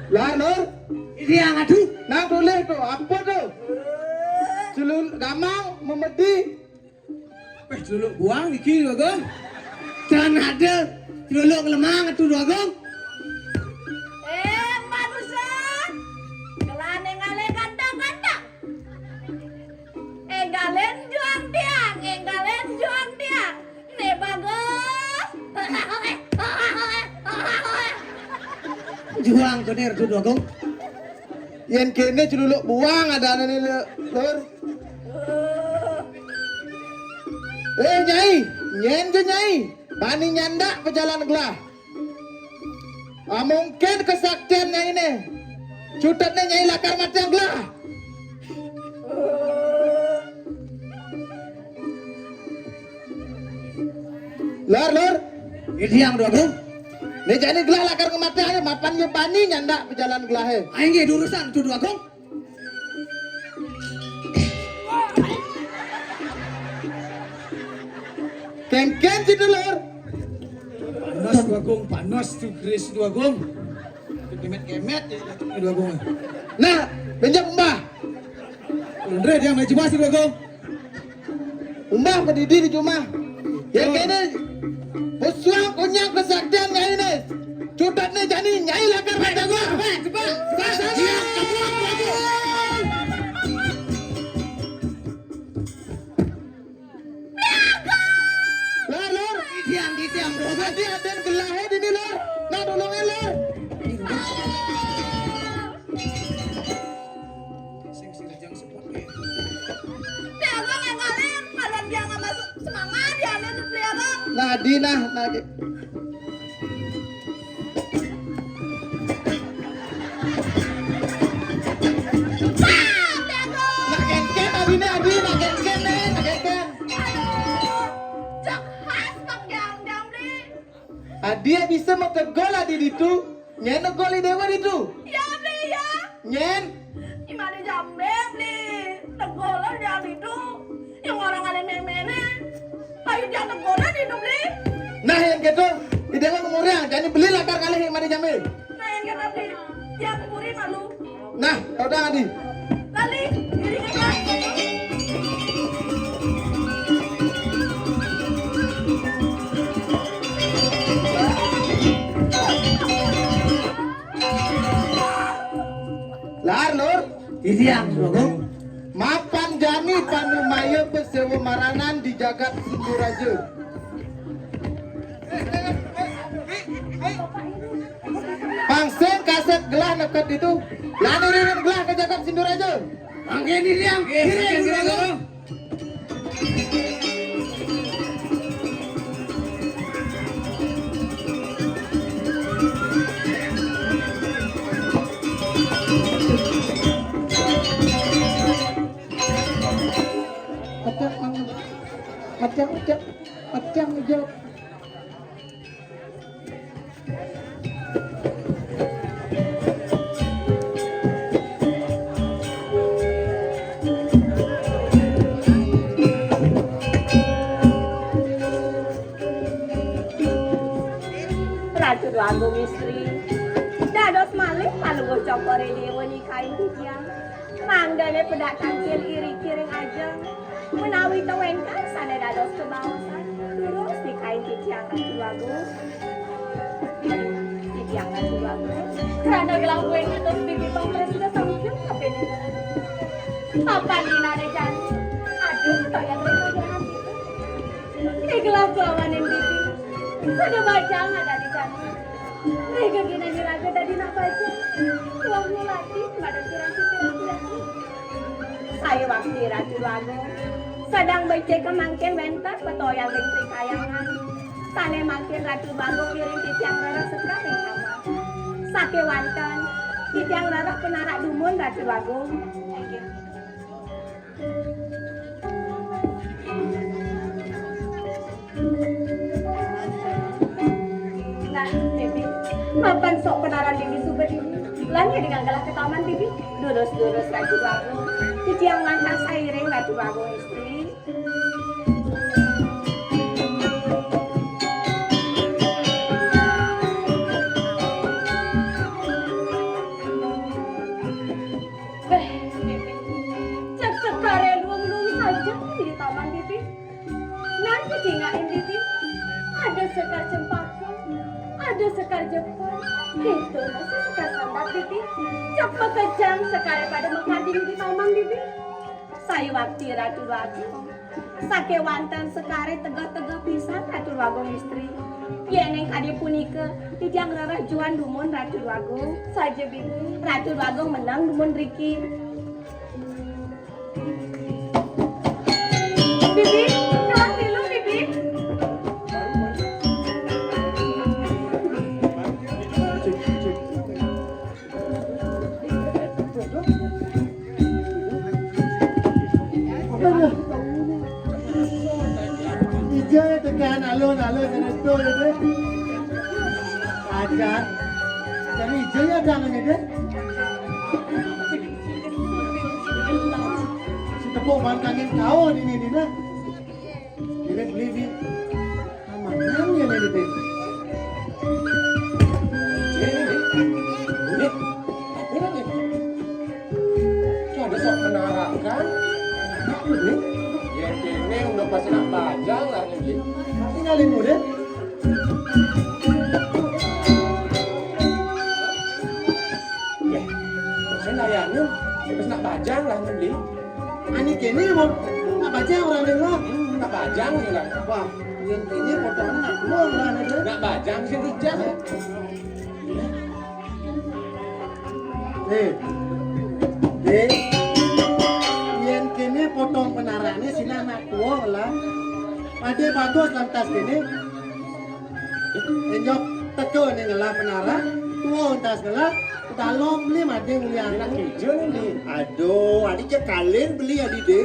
Lah Nur, Ini yang aduh. nah boleh tuh apa tuh? Celul gamang memedi. Dulu buang di kiri Agong. Jangan ada. Dulu kelemang itu Agong. Manusia. Kelane ngale ganda-ganda. Galen juang tiang. Ne bagus. Juang kener itu Agong. Yang kene celuluk buang ada nih Lur. Nyai, nyen je nyai. Bani nyanda pejalan gelah. Mungkin kesaktian nyai ini. Cutatnya nyai lakar mati yang gelah. Lur. Ini yang Agong. Nih jadi gelah lakar kematian mapan ye bani nyanda pejalan gelah. Aing ge urusan itu Agong. Kengken si Lur. Panas dua gong, panas tuh Chris dua gong. Kemet-kemet ya dua gong. Nah, benjak mbah. Andre dia mau coba sih dua gong. Umbah berdiri di rumah. Yang kene pesuang kunyang kesaktian nyai ini. Cutatnya jadi nyai lakar pada gua. Cepat. Lur. Ditiam bro. Berarti ada gelahnya di sini Lur. Nah tolongin Lur. Tiang yang ngalen. Kalau dia nggak masuk semangat dia ada pelihara. Nah Dina. Nah. Nak kengken Adina Adina kengken nih. Nak kengken. Cak khas pak yang di. Adia bisa mau ke gol adi itu. Nyen gol di dewa itu. Ya beli ya. Nyen. Gimana jambe beli. Tegolan yang itu. Yang orang ada memene. Ayo dia tegolan itu beli. Nah yang gitu. Di dewa umurnya. Jadi beli lakar kali yang mana jamil. Nah yang kita beli. Dia kumpulin malu. Nah, kau dah Adi. Lali. Diri kita. tiang Bagong. Mapan jani panu maya pesewa maranan di jagat Sinduraja. Pangseng kaset gelah nekat itu. Lani ririn gelah ke jagat Sinduraja. Angge di tiang. Macam hijau. Ratu Agung istri dados malih palugo cokore dewa nikahin titiang manggane pedak tangkil iri kiring ajeng menawi tewengkar sana dados kebawasan terus nikahin titiang Ratu Agung titiang Ratu Agung karena gelang buen terus bibi pangres sudah sampai kapene papan dina ada janji aduh toya terus jangan ini gelang kawanin bibi sudah baca nggak tadi janji mereka gina diraga tadi nak baca uang mulati badan pirang-pirang saya waktu Ratu Agung sedang baca kemangkin bentar petoyang ring kayangan tane mangkin Ratu Agung kiring titiang rara sekali sama sake wanten titiang rara penarak dumun Ratu Agung. Nah, Bibi, mapan sok penaran Bibi subet ini. Lanya dengan galah ke taman Bibi, durus-durus Ratu Agung. Titiang lantas sairing Ratu Agung istri. Bibi, cek sekare luang-luang saja di taman Bibi. Nanti tinggalin Bibi. Ada sekar cempaka, ada sekar jepang, itu masih sekar sambat Bibi. Cak bekejang sekar pada mengkanding di taman Bibi. Saya waktu Ratu Agung, sake wanten sekare tegak-tegak pisan Ratu Agung istri. Yeneng kadi punika, titiang rarah juan dumun Ratu Agung. Saja Bibi, Ratu Agung menang dumun Riki. Bibi, jalan dulu Bibi. Ija tekan alun-alun dan itu deh. Ajar. Jadi ija ya jangan deh. Si tepuk ban kangin kau ini nah. Dia beli di amanam ya nih deh. Itu ada sok menarakan. Yang kini udah pasti nak bajang lah nih. Tinggalin muda. Saya layarnya, pas nak bajang lah nih. Ani kini mau apa aja orang dengar. Nak bajang nih lah. Wah, yang kini potongan nak keluar lah nih. Nak bajang sih rijang. Yang kini potong penarannya sila nak tua lah. Pada bagus lantas kini. Enjok teko ni ngalah penara, tua lantas ngalah. Dalam beli made mulia. Nak hijau nih. Aduh, adik je kalian beli adik deh.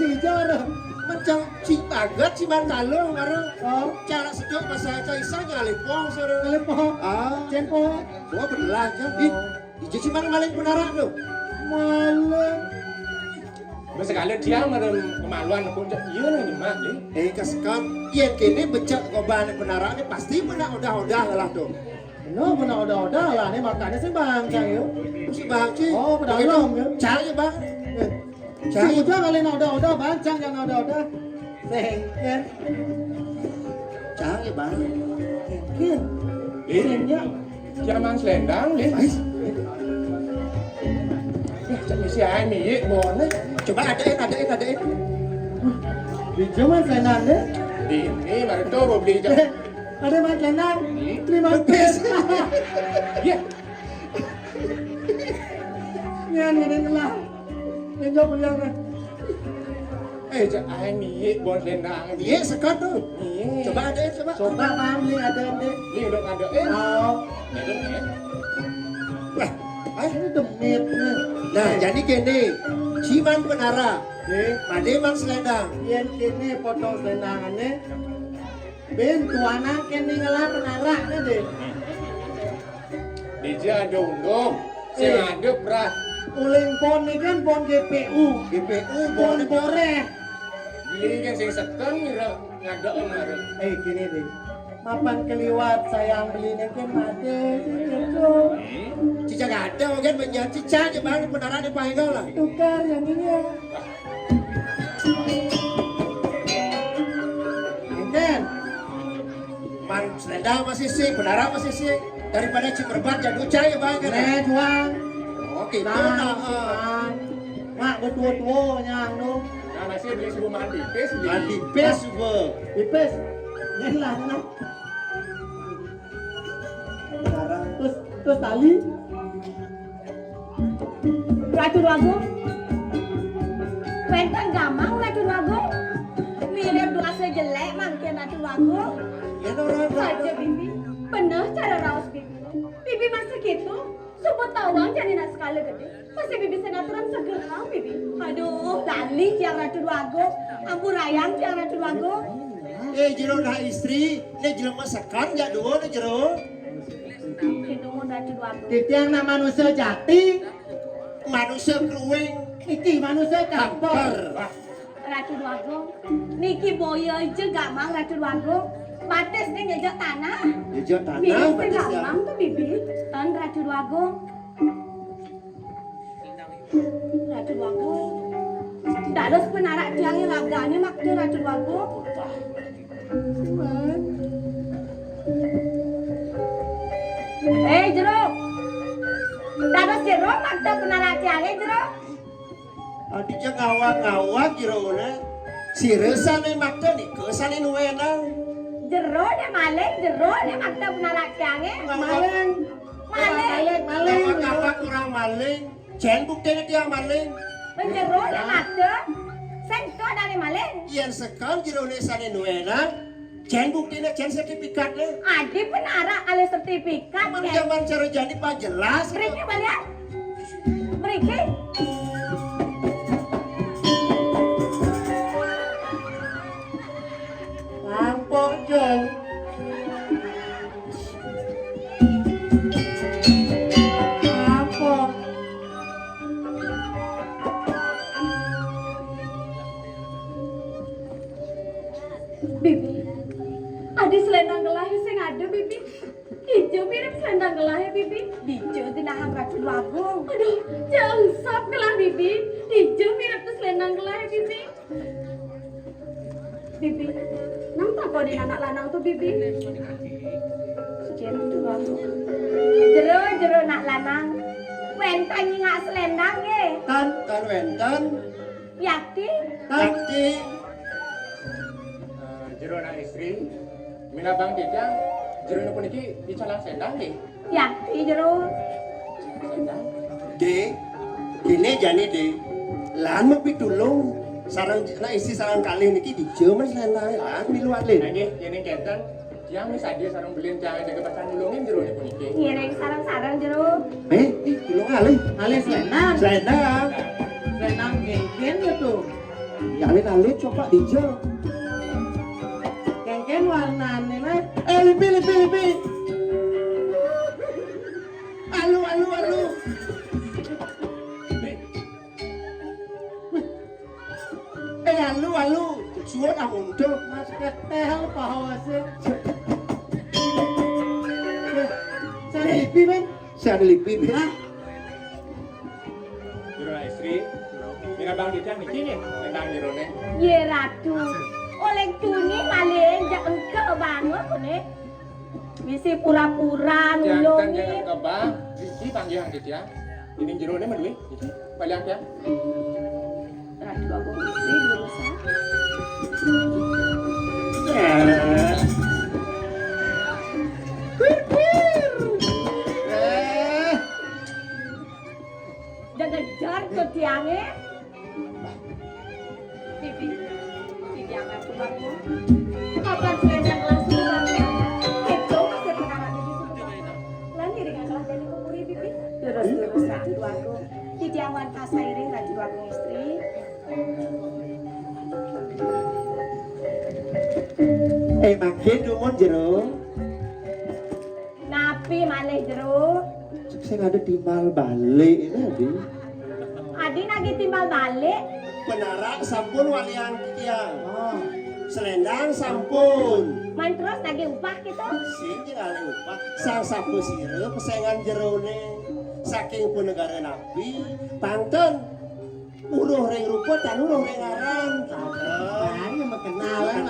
Cijar. Macam cik bagat si bantalo baru. Oh, Cara sedok masa kaisa ngalipong sore. lepo. Ah, Cempo. gua benelah aja. Ih, ije si mana maling penarak lo. Malam. Masa kali dia merem kemaluan pun iya nih mak nih. Kesekam, yang kini becak koban penarak ni pasti mana udah lah tu. No, benar udah lah ni makanya sih bang saya. Si bang si. Oh, pedalom ya. Cari bang. Cari juga kali nak udah bancang yang udah. Sengken. Cari bang. Sengken. Sengnya. Dia mang selendang nih. Ais. Misi ai miyik bon. Coba adain. Bija mas lenang deh. Ini baru tuh beli aja. Ada mas lenang. Terima kasih. Ya. Nyan lah. Nyan punya kan. Jak ai miyik bon lenang. Iya sekat tuh. Iya. Coba adain coba. Coba mam nih ada deh. Ini udah ada. Oh, Ya dong ya. Wah, ini demit nih. nah jadi gini, Ciman penara, Pademan selendang. Yen kini potong selendangannya. Ben tuana kini ngelah penarak nih deh. Dija ada undung. Sing ada berah. Uling pon ini kan pon GPU. GPU Pon boleh boreh. Beli kan sing seken ngira ngada omar. Gini deh. Mapan keliwat sayang beli ini kan mati. Itu. Cica nggak ada, mungkin banyak Cica aja bang penara di Pahingau lah. Tukar yang ini ya. Enten. Man selendang masih sih, penara masih sih. Daripada Cimerbat jadi ucai ya bang. Nih juang. Oke, itu Nah, nah. mak betul-betul nyang nu. Nah masih beli suruh mandi pes beli. Mandi pes juga. Pipes. Nyelah nah. Terus tali. Ratu Agung. Pentang gamang Ratu Agung. Mirip dua sejelek mangkin Ratu Agung. Ya orang Saja Bibi. Benar cara raus Bibi. Bibi masih gitu. Sebut tawang jadi nak sekali gede. Masih Bibi senaturan segerang Bibi. Aduh, lali yang Ratu Agung. Ampun rayang yang Ratu Agung. jero dah istri, ne jero masakan ya dua ne jero. Hidung Ratu Agung. Titiang na manusia jati. Manusia keruing, Iki manusia kampor. kamper. Ratu Agung. Niki boyo aja gamang Ratu Agung. Batas ni ngejak tanah. Jejak tanah Bibi batas ya. gamang tu Bibi. Tan Ratu Agung. Ratu Agung. Dados penarak tiang ragane maktu Ratu Agung. Jero. Dados jero maktu penarak tiang jero. Adi jeng ngawak jero ne. Si resa ne makta ni kesan ni nuena. Jero dia maling maktu penarak tiang Maling. Maling. Ngawak orang maling. Jen bukti dia maling. Jero dia maktu. Sengko dari maling. Yang sekarang jero ne sane nuena. Jen bukti ne jen sertifikat ne. Adi penarak ale sertifikat. Mang zaman cara jadi pak jelas. Beriki balik. Beriki. Kampor jeng. Kampor. Bibi. Adi selendang gelahi sing ada Bibi. Hijau mirip selendang gelahi Bibi. Hijau dinahang Ratu Agung. Aduh, jangsap gelah Bibi. Hijau mirip tu selendang gelahi Bibi. Bibi, nang tak kau di anak lanang tu Bibi. Sekian Ratu Agung. Jero nak lanang. Wentang ngak selendang ye. Tan wenten. Yakti. Takti. Jero na istri. Mina bang Dejang. Jero na puniki dicalang sendang deh. Yakti jero. Sendang. De, kini jani de. Lan mau pitulung. Sarang na isi sarang kali niki di Jerman selendang lan di luar lin. Nggih, yen kenten. Yang misalnya sarang belin jangan jaga pasan nulungin jero na puniki. Ngiring sarang-sarang jero. Tulung alih. Alih selendang. Selendang. Selendang gengken gitu. Alih coba di Jer. Gengken warnanya nih. Lipi. Alu. Alu. Suat amunto. Mas ketel pahawase. Saya lipi men. Saya lipi. Hah? Jero na istri. Mina bang Dejang niki nih sendang jero ne. Ye Ratu. Oleh tuni maling jak engkau bangun kone. Misi pura-pura Jantan nulungi. jangan kebang. Iki panggilan Dejang. Ini jero mah duwe. Balik ya. Ratu Agung istri berusaha. Jangan jar ke tiangnya. Bibi, bibi angkat tumbangnya. Kapan selendang kelas tumbangnya? Itu masih pernah ada di situ. Lanjut dengan kelas dari kupuri bibi. Terus Ratu Agung. Di diawan kasairing Ratu Agung istri. Makin dumon jero. Napi malih jero. Saya ada timbal balik ini Adi. Adi nagi timbal balik. Penarak sampun walian kikiang. Selendang sampun. Main terus nagi upah gitu. Sing kali upah. Sang sapu sire pesengan jerone. Saking pun negara nabi. Pantun. Uruh ring rupa dan uruh ring aran. Ada kenalan.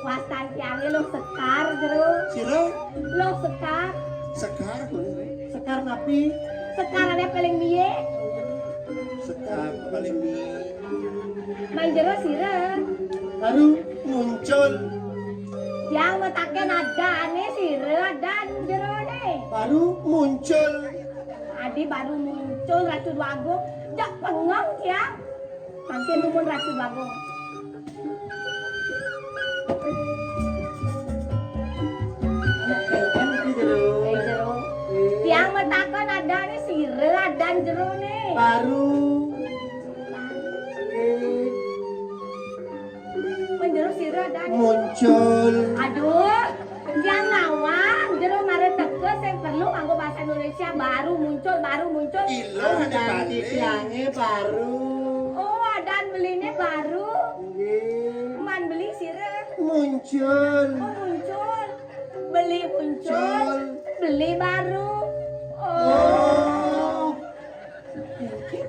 Wastan tiangnya lo sekar jero. Sire Lo sekar. sekar pun. Sekar nabi. Sekar ada paling biye. Sekar paling di Main jero sire. baru muncul. Yang metaknya nada aneh sire dan jero nih. Baru muncul. Adi baru muncul Ratu Agung. Jak pengong tiang. Makin numun Ratu Agung. Jero. Tiang metaknya nada nih sire dan jero nih. Baru Menjero sire dan muncul. aduh, yang nawang jero mare teke sing perlu nganggo bahasa Indonesia baru muncul. Ilo ada balik. Tiangnya baru. Oh, adan belinya baru. Man beli sire. Muncul. Oh, muncul. Beli muncul. Muncul. Beli baru. Oh. Oh.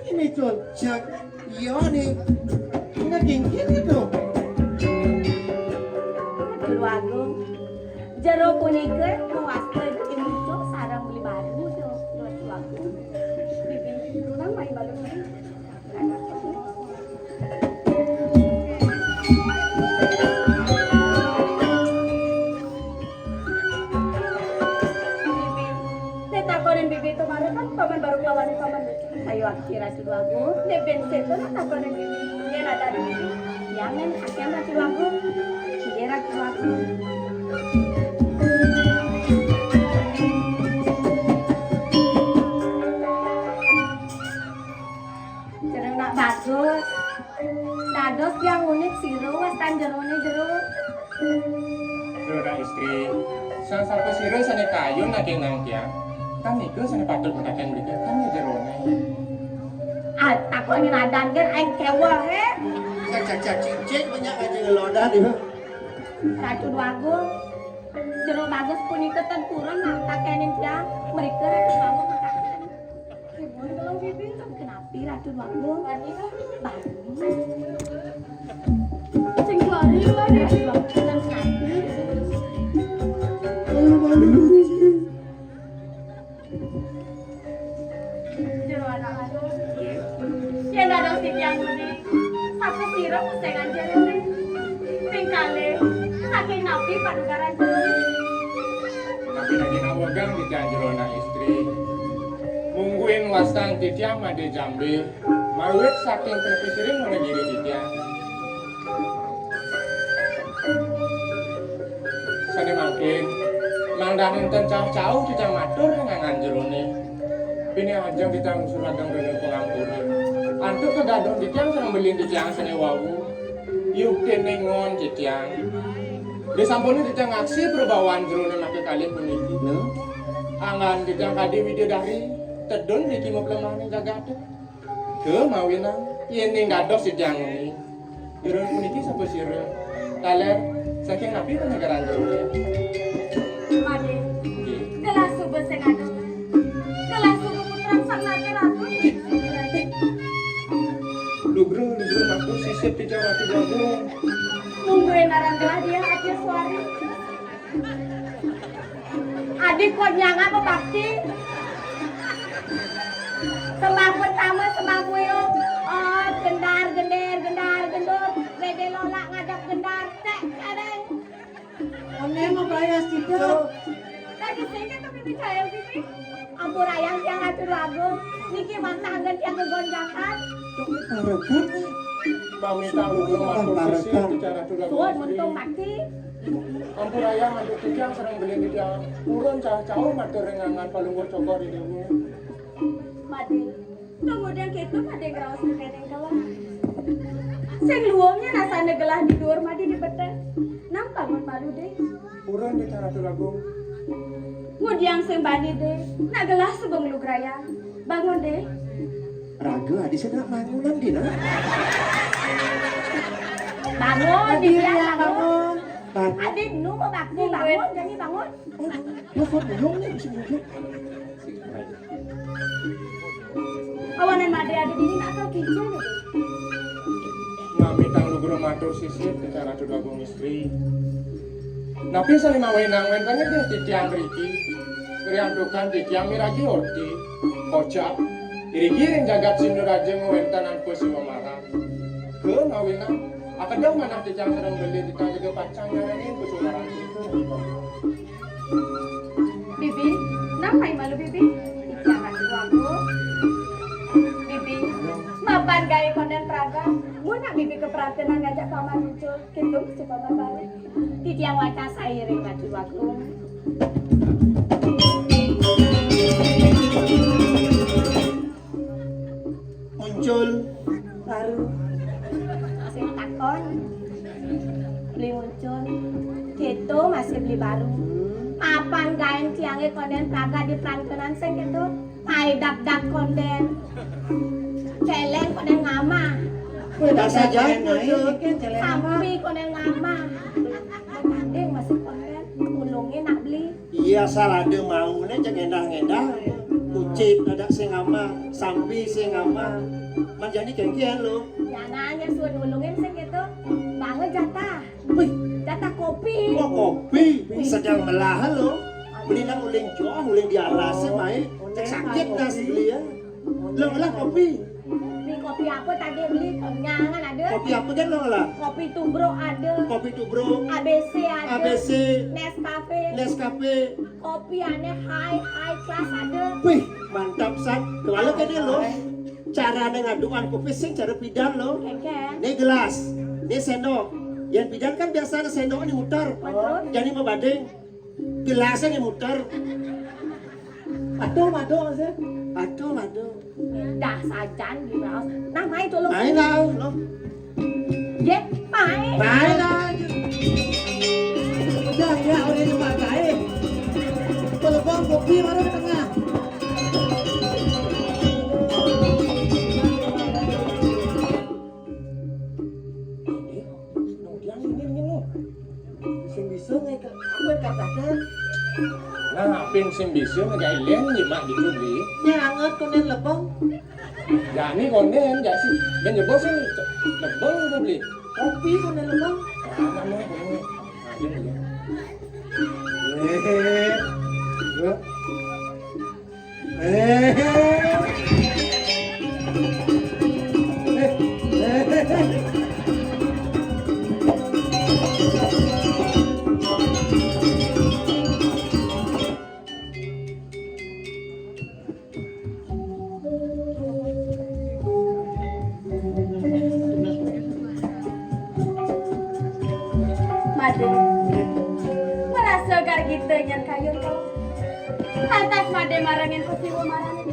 Ini col. Cek. Iya nih. Ini gingkin itu. Ratu Agung. Jero punika mewakili muncul sarang beli baru tuh Ratu Agung. Bibi, urang main balon. Takonin bibi itu baru kan paman baru kawan paman ayo akhir Ratu Agung dia bensin tuh takonin bibi dia ada di bibi jangan akhir Ratu Agung dia Ratu Agung jero nak bagus dados yang unik siro wastan jerone jero Jero istri. Sang sapu sire sane kayu naging nang tiang. Kan niku sane patut mentaken mriki kan ya jerone. takonin adan kan aing kewah he Cak cincin banyak aja ngelodan ya. Ratu Agung jero bagus punika tempuran nang takenin dia mereka Ratu Agung mataken ibu tolong bibi kenapa Ratu Agung baru sing lari Ratu Agung dan kenapa jero anak-anak yang ada si tiang ini sapu sirah pusengan jero nih tingkale saking napi padugaran jero Tapi lagi nawagang di janjerona istri. Mungguin wastan titiang made jambe. Mawet saking terpisiring mana diri titiang. Sane makin mangdanin tencau-cau titiang matur ngangan jerone. Ini ajang titiang suragang dengan pengangkuran. Antuk kegadong titiang senang belin titiang sane wawu. Yuk tenengon titiang. Di sampune titiang aksi perbawaan jerone make kalih puniki. Angan titiang kadi widodari tedon niki meplemah ning jagate. Ke mawinang yen ning dados titiang ini. Jerone puniki sapa sira? Taler saking napi penegaran jerone. Made kelas subuh sing anu kelas subuh putra sang nate ratu Lugro maktu sisip titiang Ratu Agung. nungguin arangga dia aja suara adik kok nyanga apa bakti Sembah pertama sembah buyung. Oh, gendar gender gendar gendur. Gede lola ngadap gendar. Cek kadang. One mau bayar situ. Tadi sini tuh bibi saya bibi. Ampun ayang yang atur lagu. Niki mantangan yang kegonjakan. Pamita luhur matur sisir bicara sudah Tuan mentung mati. Ampun ayam mantuk tiang sering beli di tiang urun cah-cah matur rengangan palunggur cokor di dewe. Mati. Kemudian kita mati ngerawas nekeng kalah. Sing luangnya rasanya gelah di luar mati di pete. Nang bangun malu deh. Urun bicara sudah gong. Kemudian sing bani deh. Nak gelah sebong lu geraya. Bangun deh. Raga adi sedang bangunan dina. Bangun di Yang bangun. bangun. Adik nu mau bakti bangun jadi bangun. Telepon belum nih bisa muncul. Awanan made adik ini nak tahu kincir deh. Pamita luhur matur sisir bicara sudah gong istri. Napi saya mau nangwen kan dia di tiang riki. Riantukan di tiang miragi orti. Kocak. Iri-giring jagat sindur aja ngwentanan ku siwa marah. Ke nawina. Akan dah mana di tiang serang beli di tiang juga pacang nyaranin ku sumaran itu. Bibi, nampai malu bibi. Jangan dulu aku. Bibi, mapan gaya konten praga. Mau nak bibi keperhatian ngajak paman muncul. Gitu si paman baru. Di tiang wajah sairing maju aku. Muncul. Baru. Masih takon. Beli muncul. Gitu masih beli baru. Mapan gaya tiangnya konten praga di pelangkenan sing gitu. Ai dak konten. Celeng konten ngama. Dah saja muncul. Sampai konten ngama. Banding masih konten. Ulungnya nak beli. Iya salah dia mau nih jangan ngendah-ngendah. Kucit ada sing ama, sampi sing ama. Manjani kengkian lo. Jangan yang suruh ulungin sing gitu. Banget jatah. Wih, Jatah kopi. kok kopi sedang melahan lo. Beli nang uling joah, uling di alasnya mai. Cek sakit dah beli ya. Lo lah kopi. Beli kopi apa tadi beli? Konyangan ada. Kopi apa kan lo lah? Kopi tubruk ada. Kopi tubruk, ABC ada. ABC, Nescafe. Nescafe. Kopi aneh high class ada. Wih, mantap san. Kewala kan lo. Cara ngaduan kopi sing cara pidan lo. Kengkeng. Ini gelas, ini sendok. Yang pidan kan biasa sendoknya dimutar. Jadi mau badeng. Gelasnya dimutar. Aduh, sih. Aduh. Dah sajan di bawah. Nah, mai tolong. Main lah, lo. Ye, mai. Main lah. Jangan ya, orang yang pakai. Telepon kopi baru tengah. Bisa nggak? Aku yang katakan. Nah, pin sim bisa nggak len nyimak di beli. Nyangat konen lebong. Jadi konen jadi sih. Ben nyebol sih lebeng udah beli. Kopi konen lebong. Namanya konen. Made. Merasa gar gitu nyan kayun kau. Atas made marangin pasiwo marangin.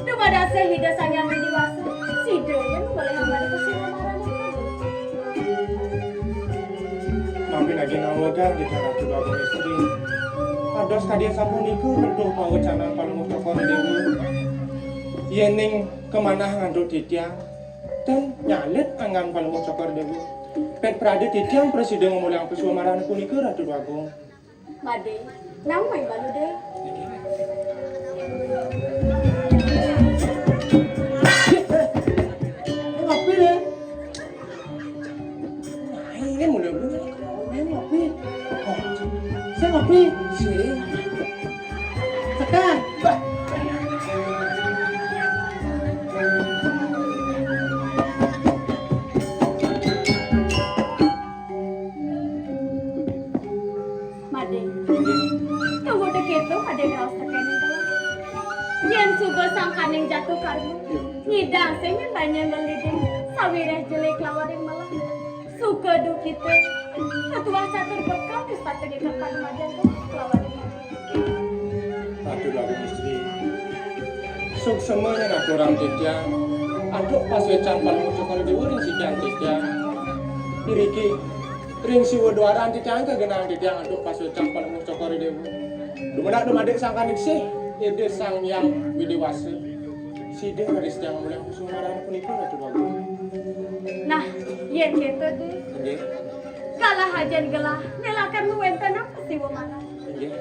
Dumada sehida sayang dewasa. Sida yang boleh made pasiwo marangin. Tapi lagi nawagan di cara juga aku istri. Ada sekali sampun niku rentuh pawecanan paling utokor dewa. Yening kemana ngandut titiang dan nyalit angan paling utokor dewa. Pet prade titiang presiden ngomong pesuwa marana kunika ratu agung. Made. Nang main balu deh. Kopi deh. Ini mulai dulu. Kopi. Saya kopi. Sih. Sekarang. gitu pada kaos tekenin telah. Yen suga sangkaning jatuh karmu. Ngidang sing banyak ngeliding sawireh jelek lawan yang malah. Suka du kita. Ketua catur bekam di strategi kepan majan lawan yang malah. Aduh lagu istri. Suk semuanya nak orang titiang. Aduk pas wecan paling cokor di uring si kian titiang. Iriki. Ring si waduaran titiang ke genang titiang aduk pas wecan paling cokor di uring. Dumadak dumadik sangkanik sih. Ide sang yang widewasa. Si dia garis yang mulai musuh marah punika ratu bagus. Nah, yen gitu di. Nggih. Kalah hajan gelah, nelakan nu enten apa sih wo mana? Nggih.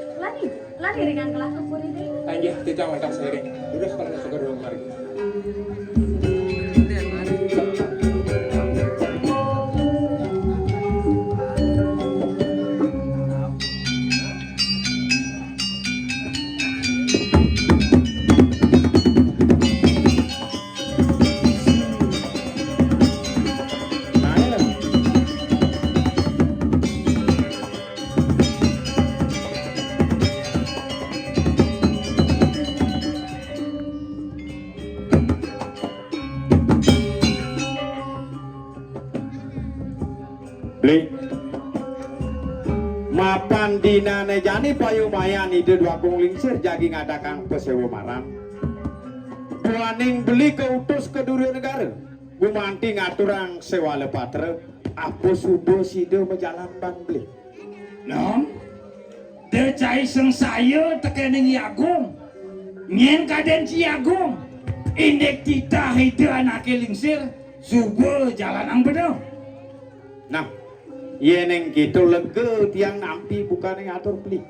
Lani ringan gelah kepuri deh. Nggih, titiang mantap sering. Udah sekarang masuk ke rumah lagi. Beli mapan dina nejani payu mayan ide dua kong lingsir jagi ngadakang pesewa marang buaning beli keutus ke duri negara gumanti ngaturang sewa lepatre apa subuh side menjalan bang beli nom de cai seng saya tekening yagung nyen kaden si yagung indek kita itu anak lingsir subuh jalan ang bener nah yeneng gitu lege tiang nampi bukan yang atur beli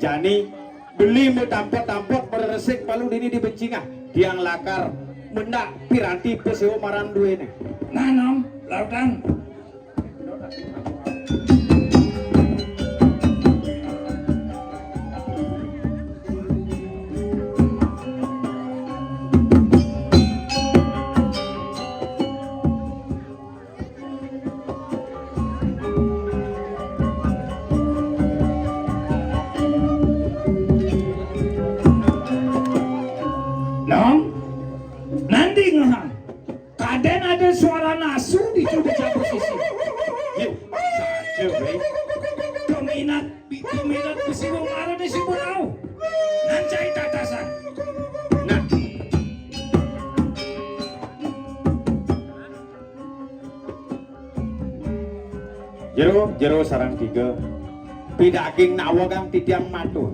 jani beli mau tampot meresik palu dini dibencingah tiang lakar mendak piranti pesewa maran duene nah nom lautan nanti ngehang kaden ada suara nasu di cubit posisi saja weh peminat besiwong marah di si burau nancai tatasan nah jero sarang tiga pidaking nawagang titiang matur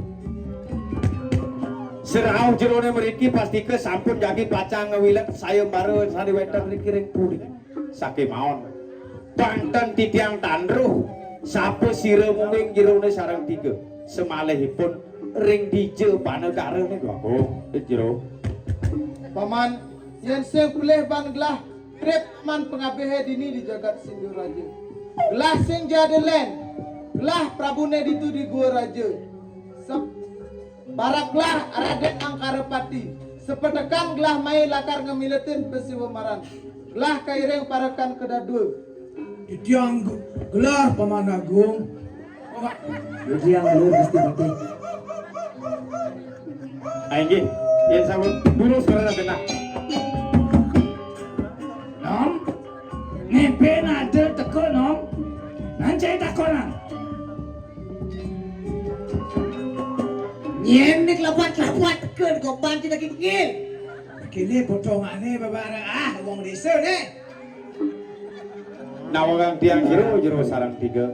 serau jerone meriki pasti ke sampun jagi pacang ngewilet saya baru sari wetan dikiring puri sake maon Banten titiang tandruh sapu sire munging jerone sarang tiga semalehipun ring dije panegara nih aku jero Paman, yang saya kulih ban gelah trip man pengabehe dini di jagat Sindu Raja. Gelah sing jadi len, gelah prabune ditu di gua raja. Baraklah Raden Angkarapati, sepedekan gelah mai lakar ngemiletin pesiwa maran. Gelah kaireng parakan kedadul. Itiang gelar Paman Agung. Jadi yang lu mesti mati. Ainggi, yang sabun dulu sekarang kena. Nom, ngepen ada teko nom, nancai takonan. Nyenik lapat ke kopan tidak kikil. Kini potongannya babara wong desa deh. Nawagang tiang jero sarang tiga.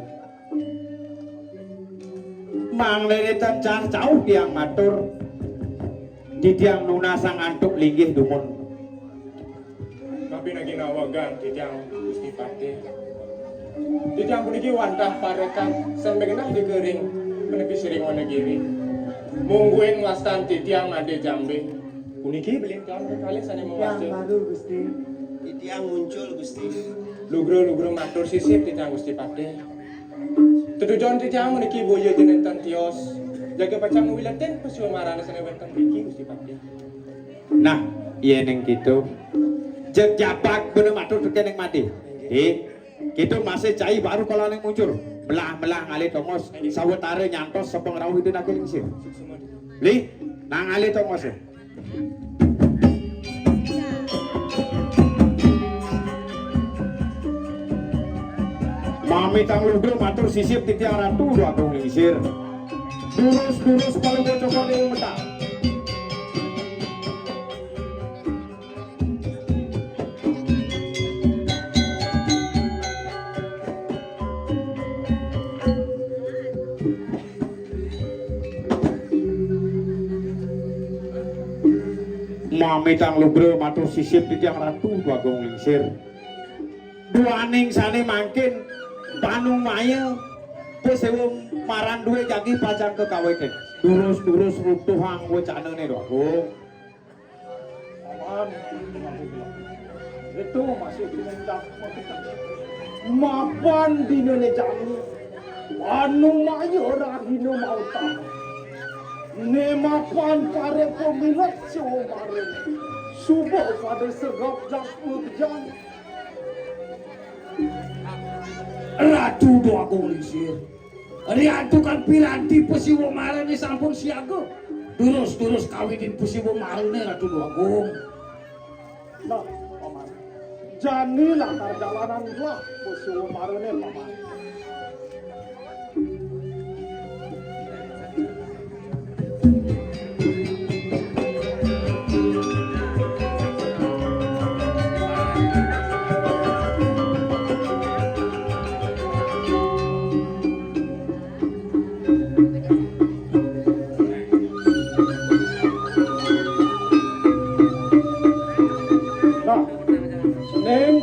Mang leretan cah jauh tiang matur. Di tiang lunasang antuk linggih dumun. Tapi lagi nawagan di tiang Gusti Pati. Di tiang puniki wantah parekan sampai kena di kering menepi sering wanagiri. Mungguin wastan di tiang ade jambe. Puniki beli tiang kali sana mau Yang baru Gusti. Di tiang muncul Gusti. Lugro matur sisip di tiang Gusti Pati. Tujuan di tiang meniki boyo jenentan tios. Jaga pacang wilaten pesuwa marana sana wenten mriki Gusti Pati. Nah, iya neng gitu. Jek japak bener matur tekeneng mati. Gitu masih cai baru kalau neng muncul. belah-belah ngali tongos sawetara nyantos sepeng rawuh itu nak lingsir. Li, nang ngali tongos ya. Mami tang ludo matur sisip ti tiang ratu dua agung lingsir. Durus paling cocok ning metak. Mami tang lubro matur sisip ti tiang ratu dua agung lingsir. Duaning sane mangkin panung maya pesewung maran duwe jagi pajang ke kaweten. Durus rutuhang wacanane do agung. Aman. Itu masih tindak mapan dino ne jami. Panung maya rahino mauta. Ne mapan pare pemilat sewomare. Subuh pada segap jak urjan. Ratu do agung lingsir. Riantu kan piranti Pasiwo Mare ni sampun siaga. Durus kawinin Pasiwo Mare ni Ratu do agung. Nah, paman. Jani latar jalanan lah Pasiwo Mare ne paman.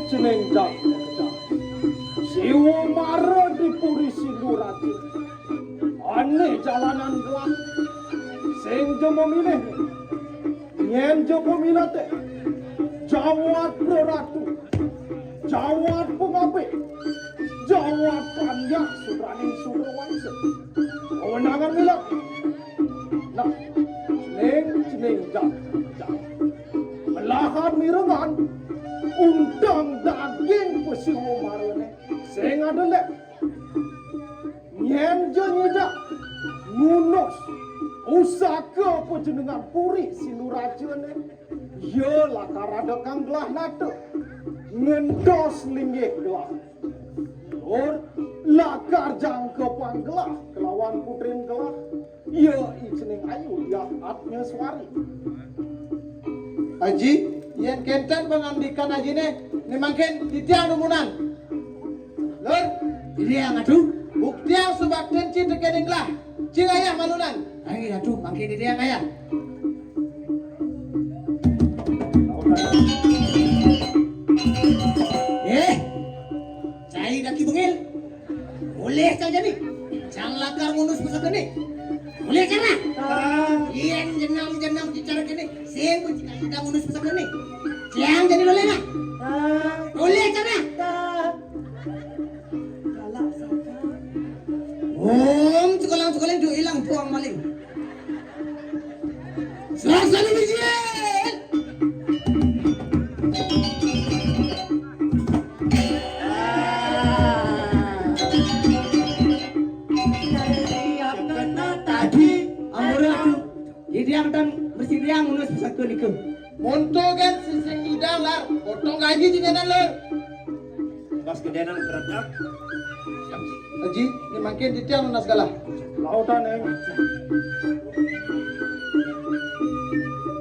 Ceneng jak Siwo Mare dipuri Sinduraji. Aneh jalanan gelap. Sing jo memilih yen jo pemilat jawat pro ratu, jawat pengabe, jawat panjang sudraning sudrawangsa. Kewenangan milat. Nah, ceneng jak melahan mirengan undang daging Pasiwo Mare ne sing adele nyen jo nyidak ngunus usaka panjenengan puri Sinduraja ne ye lakar ada kang gelah nate ngendos linggih gelah lur lakar jangka panggelah kelawan putrin gelah ye ijeneng ayu ya atnya suari. Haji, yen kenten pengandikan haji ne mangkin titiang dumunan. Lur, Dia ngadu. buktiang subakten ci tekening lah. Cing ayah malunan. Ai atuh mangkin dia aya. Cai daki bengil. Boleh kang jadi. Cang lakar ngunus pusaka ni. Boleh kana? Ien jenam cicara kene. Sing kita ngunus pusaka ni. Cang jadi boleh na? Boleh kana? Cukulang du hilang tuang maling. Selalu bijil. Tadi amore aku. Didiang dan bersidiang ngunus pusaka niku. Monto kan sising idang lar. Potong gaji jinganan lar. Bas gedenan berat. Haji, ni mangkin titiang lunas segala. Lautan yang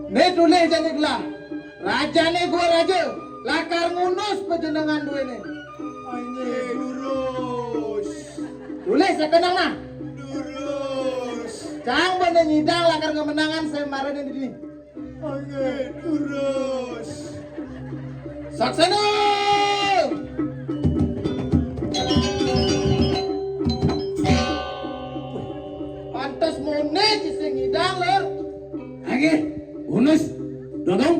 Ne tulis jadi gelah. Raja ne gua raja. Lakar ngunus panjenengan duwe ne. Ane lurus. Tulis sekenang nah. Lurus. Cang bener nyidang lakar kemenangan saya marah di sini. Ane lurus. Saksana. Pantas mone sing ngidang ler. Age, unus. Dodong.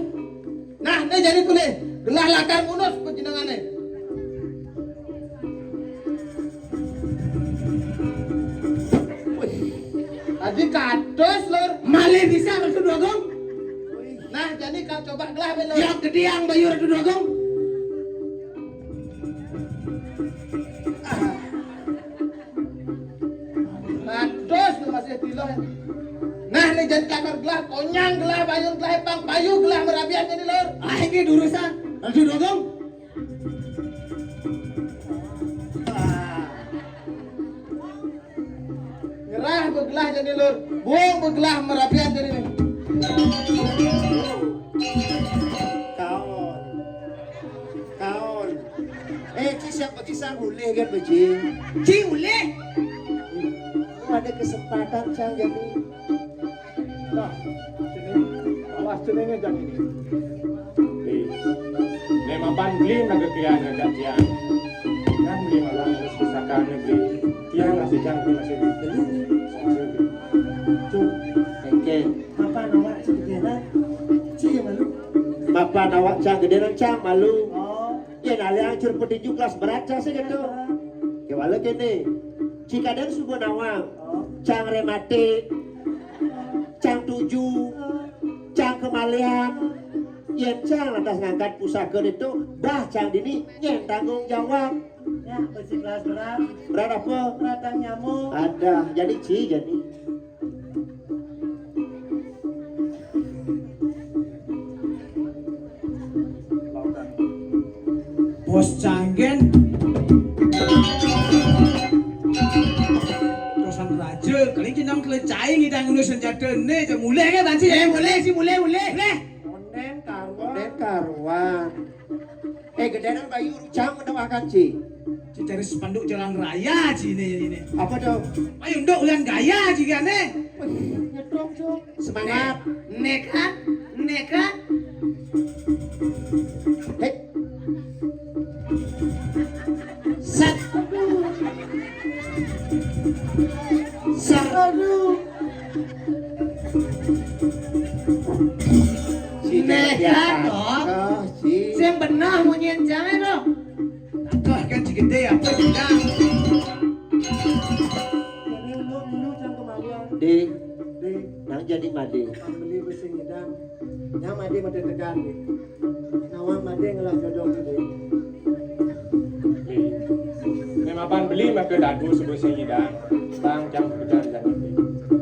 Nah, ne jadi tulis. Gelah lakar ngunus panjenengane. Tadi kados ler. Malih bisa Ratu Dogong. Nah, jadi kau coba gelah bener. Ya gedeang bayu Ratu Dogong. loh. Nah nih jangan kakar gelah, konyang gelah, bayun gelah, pang payu gelah merabian jadi lor. Ah ini urusan. Aduh dong. Ngerah begelah jadi lor, buang begelah merabian jadi nih. Kaon. Ci siapa kisah boleh kan Beji? Ci boleh. Ada kesempatan Cang jadi. Nah, awas jenenge jang ini. Lemapan beli naga kian aja kian. Kan beli malam terus pusakanya beli. Kian masih jangkau masih beli. Cuk, keke. Apa nawak segederan? Ci malu. Bapak nawak Cang gederan Cang malu. Oh. Ya nale ancur petinju kelas berat Cang segitu. Ya wala kene. Ci kadang subuh nawang. Cang remate. Cang tuju. Cang kemalian. Yen Cang lantas ngangkat pusaka itu, dah Cang dini nyen tanggung jawab. Ya, besi kelas berat. Berat apa? Beratang nyamuk. Ada, jadi Ci jadi. Bos Canggen Tosan raja kali jenang kelecai ngidang nusan jadene je mulai ke banci mulai Onden karuan. Gederan bayu Cang mendoakan Ci. Ci cari spanduk jalan raya ci ini Apa dong? ayo ndok ulian gaya ci gane Nyetong Cuk. Semangat. Nekat. Hei, Sat. aduh. Nekat dong. Oh, Ci. Sing benah mau nyencang dong. aduh kan ci gede apa bidang Di, nang jadi made. Beli besi ngidang. Yang made made tegan deh. Nawang made ngelah jodoh deh. Lemapan beli maka dadu sebuah singidang. Bang Cang kejar dan ini.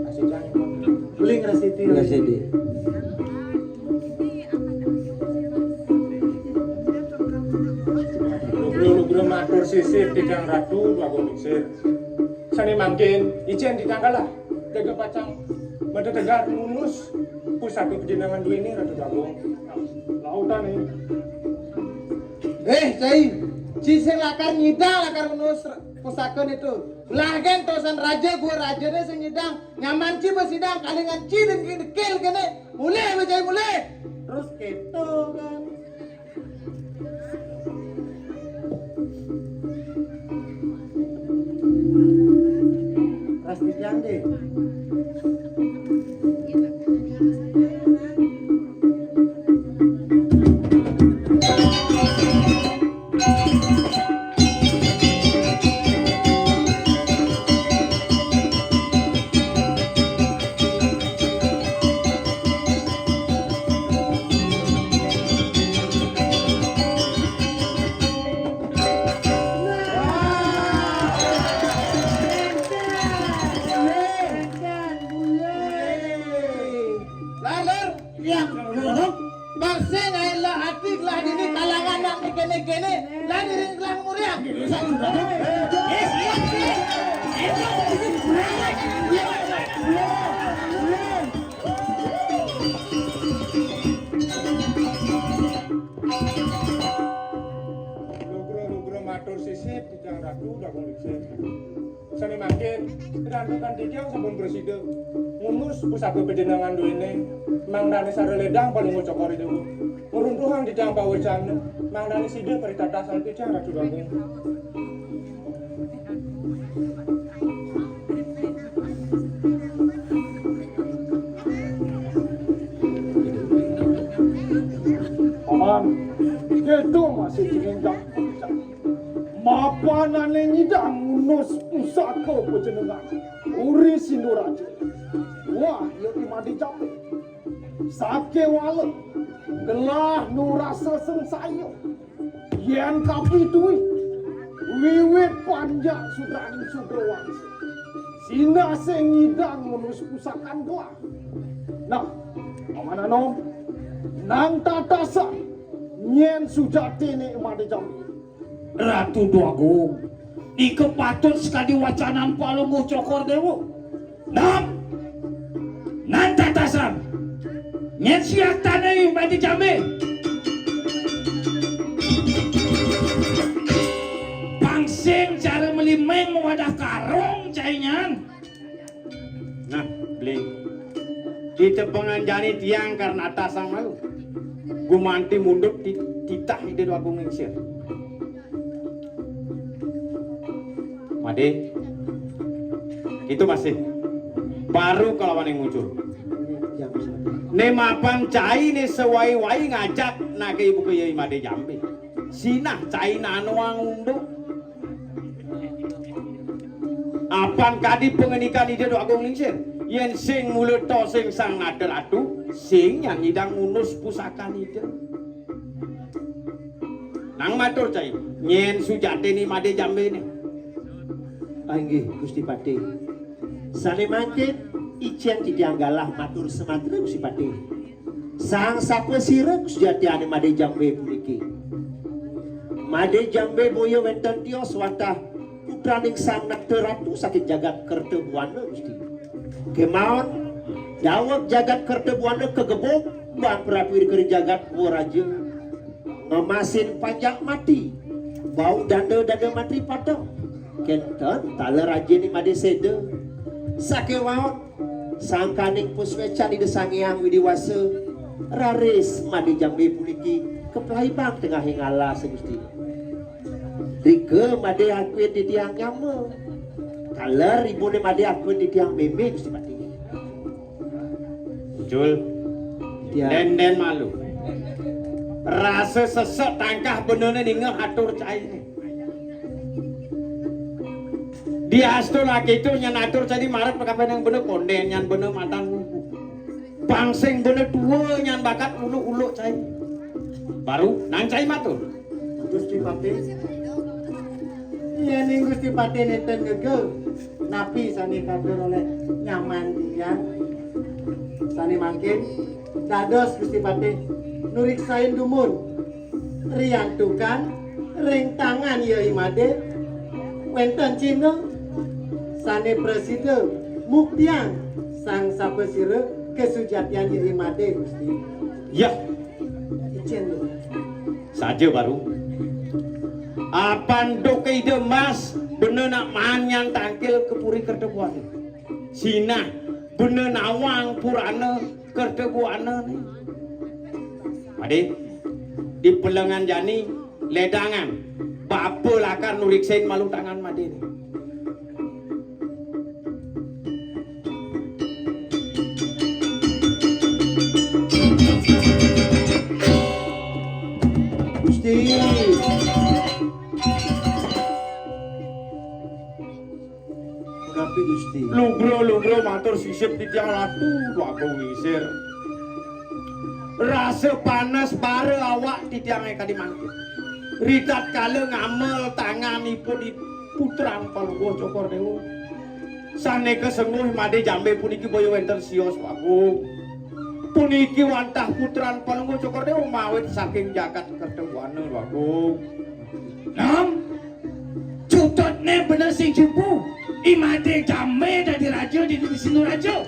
Kasih Cang. Beli ngerasiti. Enggak sedih. Lugro matur sisir tikang ratu dua gongsir. Sani mangkin ijen ditanggalah. Jaga pacang mada tegar munus pusaka kejenangan dua ini ratu Bagong. Lautan nih. Cai, Ci sing lakar ngidang lakar menus pusakan itu. Belah gen tosan raja gua raja deh sing ngidang. Nyaman Ci besidang kalingan Ci dan dekil kene. Mulai Cai mulai. Terus keto kan. Pasti deh. Bangsa ngailah hati kelah dini kalangan nak kene-kene lah diri kelah muriang. Lugro matur sisip tikang ratu dua gongsir. Sani mangkin kedantukan tikang sampun presiden. Munus pusaka kejenangan dua ini. Mang Dani sareledang paling ngocokori dewe. Meruntuhan di jang bawa jam. Mang Dani sida peritata salti jang ratu Bagong. Paman, itu masih diinjak. Mapanane nyidang nus pusaka pejenengan. Uri Sinduraja. Wah, ya imadi jambe. Sake wale. Gelah nurasa sengsayo. Yen kapi tui. Wiwit panjang sudraning sugrawangsa. Sina sing ngidang menus pusakan gelah. Nah, paman anom, nang tatasa nyen sujati ni made jambi. Ratu Dwagung, ika patut sekali wacanan Palungguh Cokor Dewo. Nam, nan tatasan, nyen siak tanai mati jambe. Pangsing cara melimeng wadah karong cainyan. Nah, beli kita penganjani tiang karena atasan malu. Gumanti mundur titah ide Dwagung Ningsir. Made, itu masih baru kelawan yang muncul. Ne mapan cai ne sewai-wai ngajak nak ke ibu ke Made Jambi. Sinah cai nanuang unduk. Apan kadi pengenikan ide Dwagung Ningsir. Yen sing mulut to sing sang nader atu, sing yang ngidang unus pusakan ide. Nang matur cai, nyen sujate ni Made Jambi ni. Anggih Gusti Pati. Sane mangkin icen didianggalah matur sematre Gusti Pati. Sang sapesire sujati ane Made Jambe puniki. Made Jambe boyo wenten tios watah putraning sang nektar ratu sakit jagat kerta buana Gusti. Kemaon dawak jagat kerta buana kegebok bang prapi keri jagat raja. Memasin panjang mati. Bau danda mati padang. Kenten tala raja ni Made Sede sake waot sangkaning puswecan di desangiang widiwasa raris Made Jambe puniki keplai bang tengah hingala segusti rike Made akuin di tiang nyama tala ribu ni Made akuin di tiang meme Gusti Pati. Jul, den malu rasa sesek tangkah bener ni ngeh atur cai ni. Dia astu lagi itu nyan atur jadi maret pekapen yang bener konden nyan bener matan pangsing bener tua nyan bakat ulu cai baru nang cai matur Gusti Pati iya nih Gusti Pati neten gegel napi sani kader oleh nyaman dia sani mangkin dados Gusti Pati nuriksain dumun riantukan ring tangan yai Made wenten Cina sane presiden muktian sang sapesire kesujatian diri Made Gusti. ya Icen saja baru apan do ide mas bener nak manyan tangkil kepuri kerdebuan sina bener nawang purana kerdebuana ni Made di pelengan jani ledangan bapa lakar nuriksain malu tangan Made ni. Gusti. Ngapi Gusti? Lugro matur sisip di tiang latu Dwagung Ningsir. Rasa panas bare awak di tiang eka dimangkit. Ridat kala ngamel tanganipun di putran Palungguh Cokor Dewo. Sane kesenguh Made Jambe puniki boyo wenten sios Dwagung. Puniki wantah putran Palungguh Cokor Dewo mawit saking jagat kerdewana Dwagung. Nam, cututnya bener sing cupu. Made Jambe dari raja di sini raja.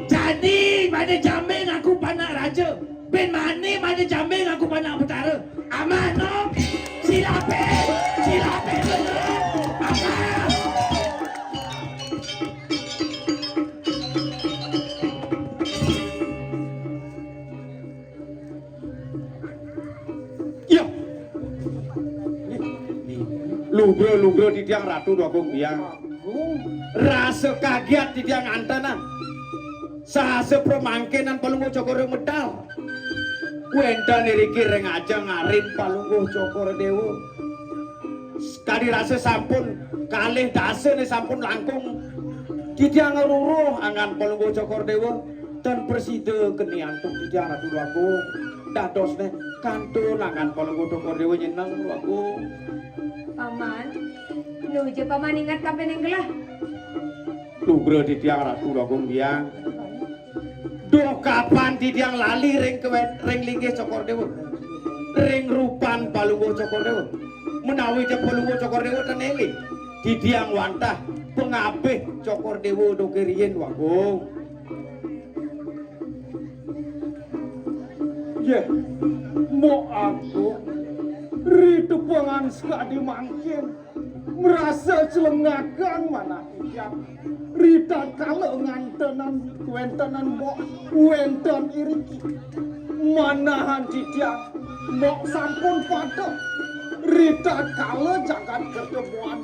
Jadi Made Jambe ngaku panak raja. Ben mani Made Jambe ngaku panak betara. Aman nom, silape bener. Aman. Ya. Lugro di tiang Ratu Dwagung biang. Rasa kaget di tiang antanan. Sahase promangkenan Palungguh Cokor medal. Wenten niriki reng aja ngarin Palungguh Cokor Dewo. Kadi rasa sampun kalih dase ne sampun langkung. Di tiang ruruh angan Palungguh Cokor Dewo dan preside keniantuk di tiang Ratu Dwagung. Dados ne kantur angan Palungguh Cokor Dewo nyeneng Dwagung. Paman, nuju paman ingat kapan yang gelah. Lugra di tiang ratu dogong biang. Do kapan di tiang lali ring linggih cokor dewa. Ring rupan palunggo cokor dewa. Menawi je palunggo cokor dewa teneli. Di tiang wantah pengabeh cokor dewa do kerien wagong. Ya, mau aku ritu pengan sekali mangkin merasa celengakan mana ikan rita kalau ngantenan wentenan mau wenten iriki manahan tidak mau sampun pada rita kalau jangan ketemuan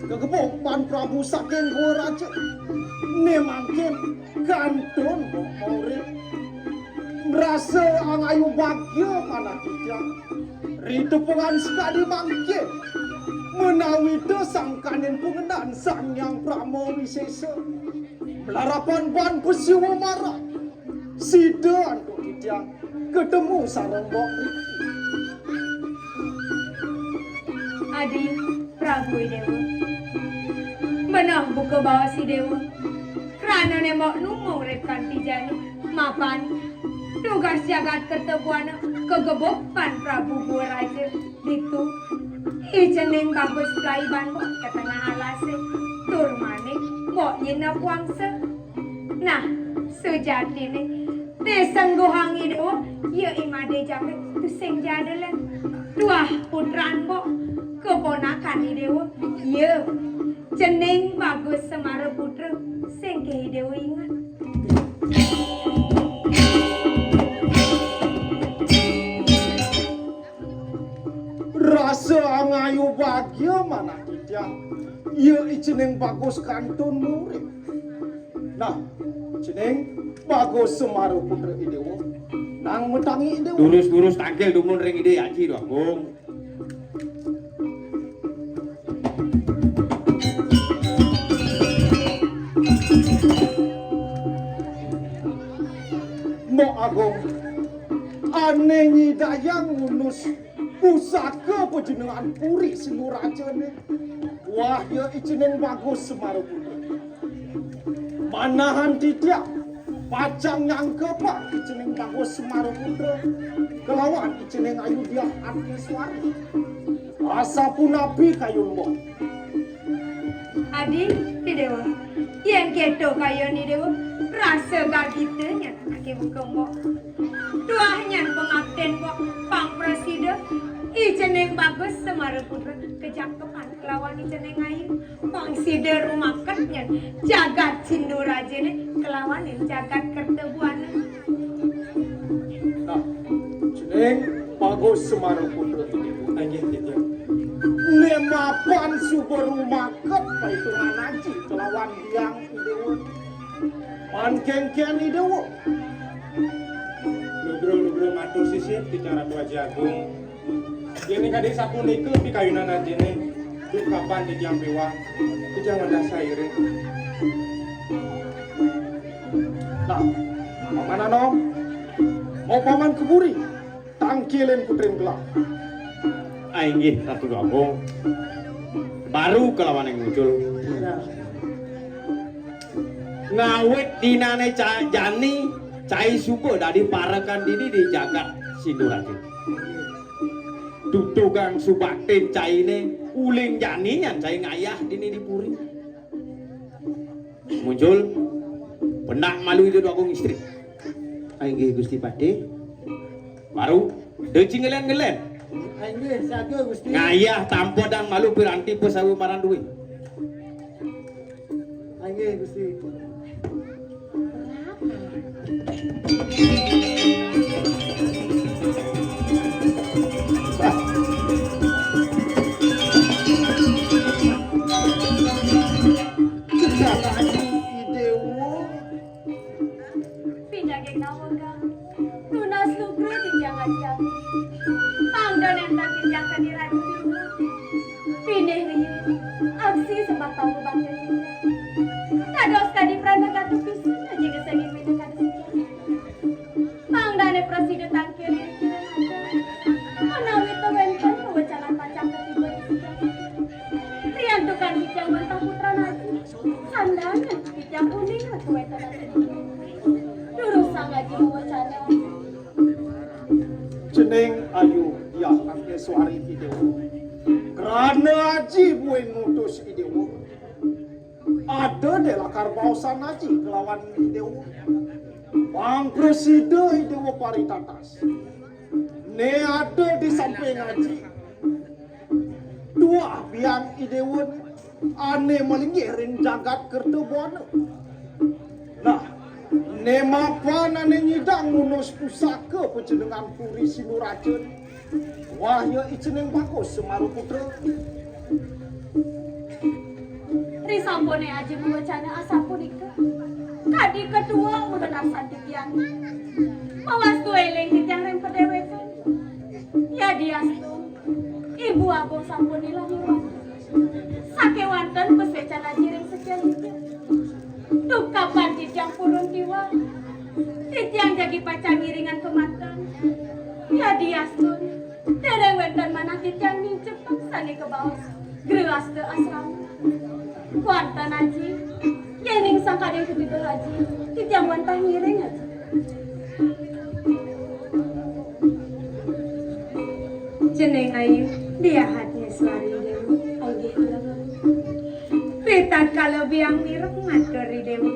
kegepokan Prabu saking gua raja ne mangkin kantun mau merasa ang ayu bagya mana tidak ritu pengan sekali mangkin menawi itu sangkanin pengenan sang yang pramo wisesa melarapan ban pesiwa marah sida untuk tidak ketemu sarang bok Adi Prabu Dewa menah buka bawah si Dewa kerana nemok numung repkan tijani mapan tugas jagat ketepuan kegebokan Prabu Gua Raja itu ijeneng bagus gaiban kok ke tengah alase tur manik kok nyena puangse nah sejati nih deseng gohangi dewa ya imade jamet tu sing jadalan dua putran kok keponakan ni dewa ya jeneng bagus semara putra sing kehi dewa ingat rasa angayu bahagia mana tidak ia jeneng bagus kantun murid nah jeneng bagus semaru putra idewo nang metangi idewo Durus-durus tangkel dumun ring ide aji dogong. Mo agong aneh nyidayang ngunus pusaka pejenengan puri seluruh raja ni wah ya ijeneng bagus semaru putra manahan tidak pacang nyangka pak ijeneng bagus semaru putra kelawan ijeneng ayu dia hati suara asa pun nabi kayun mo Adi di dewa yang keto kayo ni dewa rasa gagitanya kaki buka mo tuahnya pengabden kok pang presiden ijeneng bagus semara putra kejangkepan kelawan ijeneng ayu pang sida rumah kertnya jagat sindu raja ni kelawan jagat kertebuana nah jeneng bagus semaru putra ini tidak nemapan super rumah ket paitungan aji kelawan biang idewo pankengkian idewo Lugro matur sisir bicara tua jagung. Ini kadek sapu nikel di kayunan aja nih. Duk kapan di tiang bewang? Jangan dasar iri. nah paman anom mau paman keburi tangkilin putrin gelap Ainggih ratu dogong. Baru kelawan yang muncul. Ngawet dinane jani cai suko dari parakan dini di jagat Sinduraja. Dudugang subaktin cai ne uling jani yang cai ngayah dini di puri. Muncul benak malu itu dogong istri. Ainggih Gusti Pade. Baru decing ngelen-ngelen. Ainggih saja Gusti. Ngayah tanpa dan malu piranti pesawu maran duit. Ainggih Gusti. pindah ke kawaga tunas lugro di jangan jam pangdan entang tinjang kadiran pindah riu aksi sebab tahu kebantu tados kadi prana katu pisan aja kesengin pindah kadi ada de lakar bausan aji kelawan idewo Bang Presiden idewo paritatas ne ada di samping aji dua biang idewo ane melinggirin jagat kertebona nah ne mapan ane nyidang ngunus pusaka penjenengan Puri Sinuraja wahya iceneng bagus Semaru Putra Risampone aja membacanya asapunika. Kadi kedua udah nasan titiang. Mawas dueling titiang rem pedewekan. Ya diastu. Ibu abang sampun ilang iwan. Sake wanten besecana jiring sekian itu. Duh kapan titiang purun tiwa. Titiang jadi pacar ngiringan kemantan. Ya diastu. Dereng wenten mana titiang nincepak sani ke bawah. Geras ke asrama. Wantan aji, yening sangka yang begitu aji, tidak wantan ngiring aji. Jeneng ayu, dia hatinya suari dewa, oge alam. Petan kalau biang mirip ngadori dewa,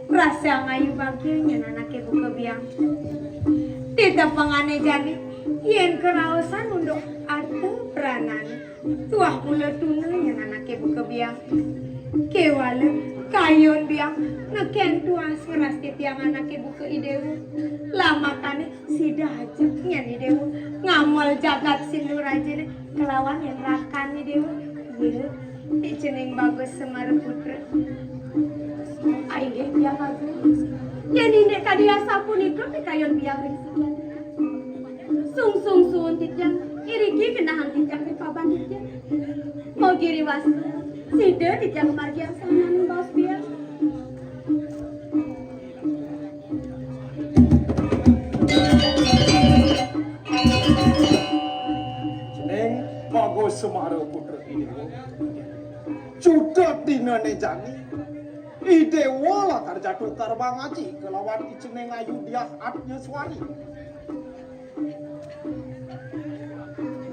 rasa ngayu bagiannya anaknya buka biang. Tidak pengane jadi, yen kerausan untuk arti peranan, tuah mula tunanya anaknya buka biang. Kewala kayon biang ngeken tuas ngeras titiang anake buka idewu lama kane sida aja nyan idewu ngamal jagat Sinuraja kelawan yang rakan idewu iya iceneng bagus Semaru Putra aige biang bagus yan indek kadia sapun itu kayon biang rinsikan sung sun titiang iriki kenahan titiang ripaban titiang mau giri wastu Sida di jang margian sana nih bos biar. Neng bagus Semaru Putra idewo. Cuda tina ne jani. Idewo lah karjatuh karbang aji kelawan iceneng ayu dia atnya suari.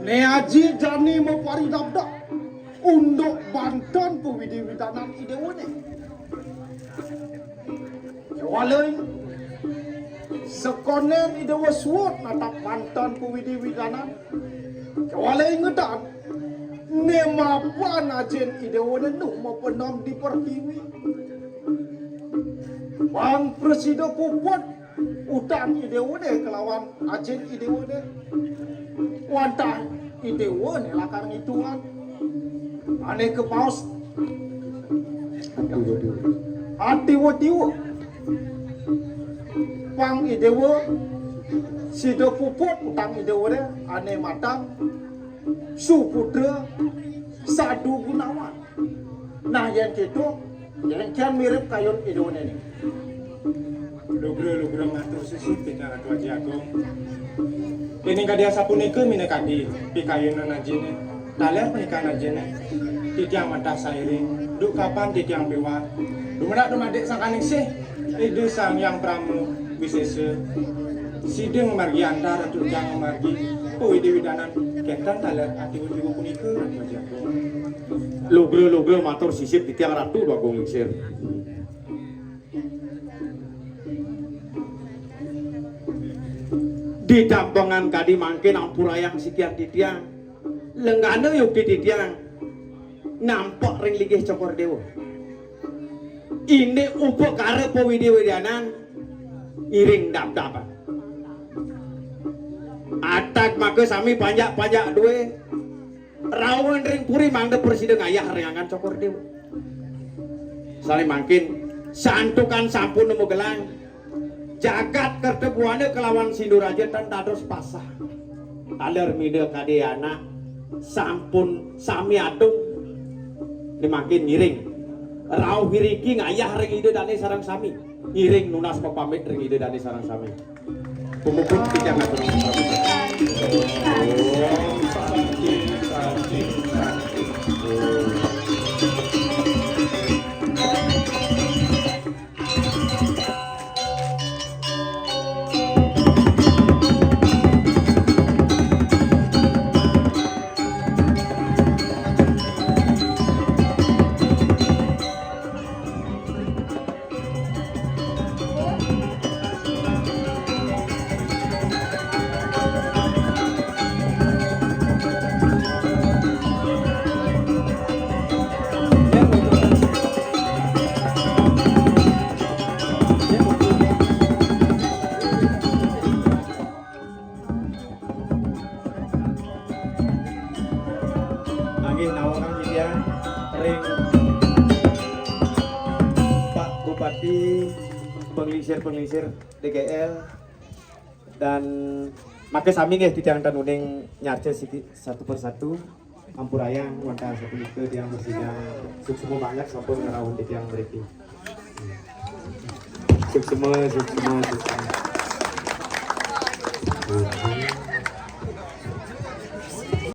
Ne aji jani mau pari dabdak. Untuk bantan pewidi-widanan idewo ne. Walai sekonen idewo suot natap bantan pewidi-widanan. Walai ngedan ne mapan ajen idewo ne nuh mau penam di pertiwi. Bang Presiden puput udan idewo ne kelawan ajen idewo ne. Wantah idewo ne lakar ngituan. Ane ke paus atiwo-tiwo pang idewo sida puput utang idewo de ane matang su putra Sadu Gunawan nah yang itu yang kan mirip kayon idewo ne Lugro ngatur susu bicara tua jagung. Ini kadia sapunika mina kadi pikayunan ajine. Taler pernikahan ajine. Titiang mata sairing, duk kapan titiang bewa. Dumadak dumadik sang kaning sih. Ide sang yang pramu bisese. Sideng margi antara tukang margi. Widi widanan kentan taler ati wudi punika tua jagung. Lugro matur sisip titiang ratu dua gong sir. Di dampengan kadi mangke nampurayang sikian titiang lenggane yuk titiang nampak ring ligih cokor dewa ini upuk kare pewidi-widanan iring dap-dapan atak maka sami panjak duwe rawan ring puri mangde presiden ayah rengangan cokor dewa saling mangkin santukan sampun nemu gelang jagat kertebuane kelawan Sinuraja tan dados pasah aler mide kadeana sampun sami atung dimakin ngiring rauh hiriki ngayah ring ide dane sarang sami ngiring nunas pepamit ring ide dane sarang sami pemukul pijang atur bupati, pengelisir DGL, dan maka sami nggih titiang tanuning nyarce satu persatu ampuraya wonten sapunika tiyang mestinya suksema banget sampun ngerawun titiang mriki. Suksema.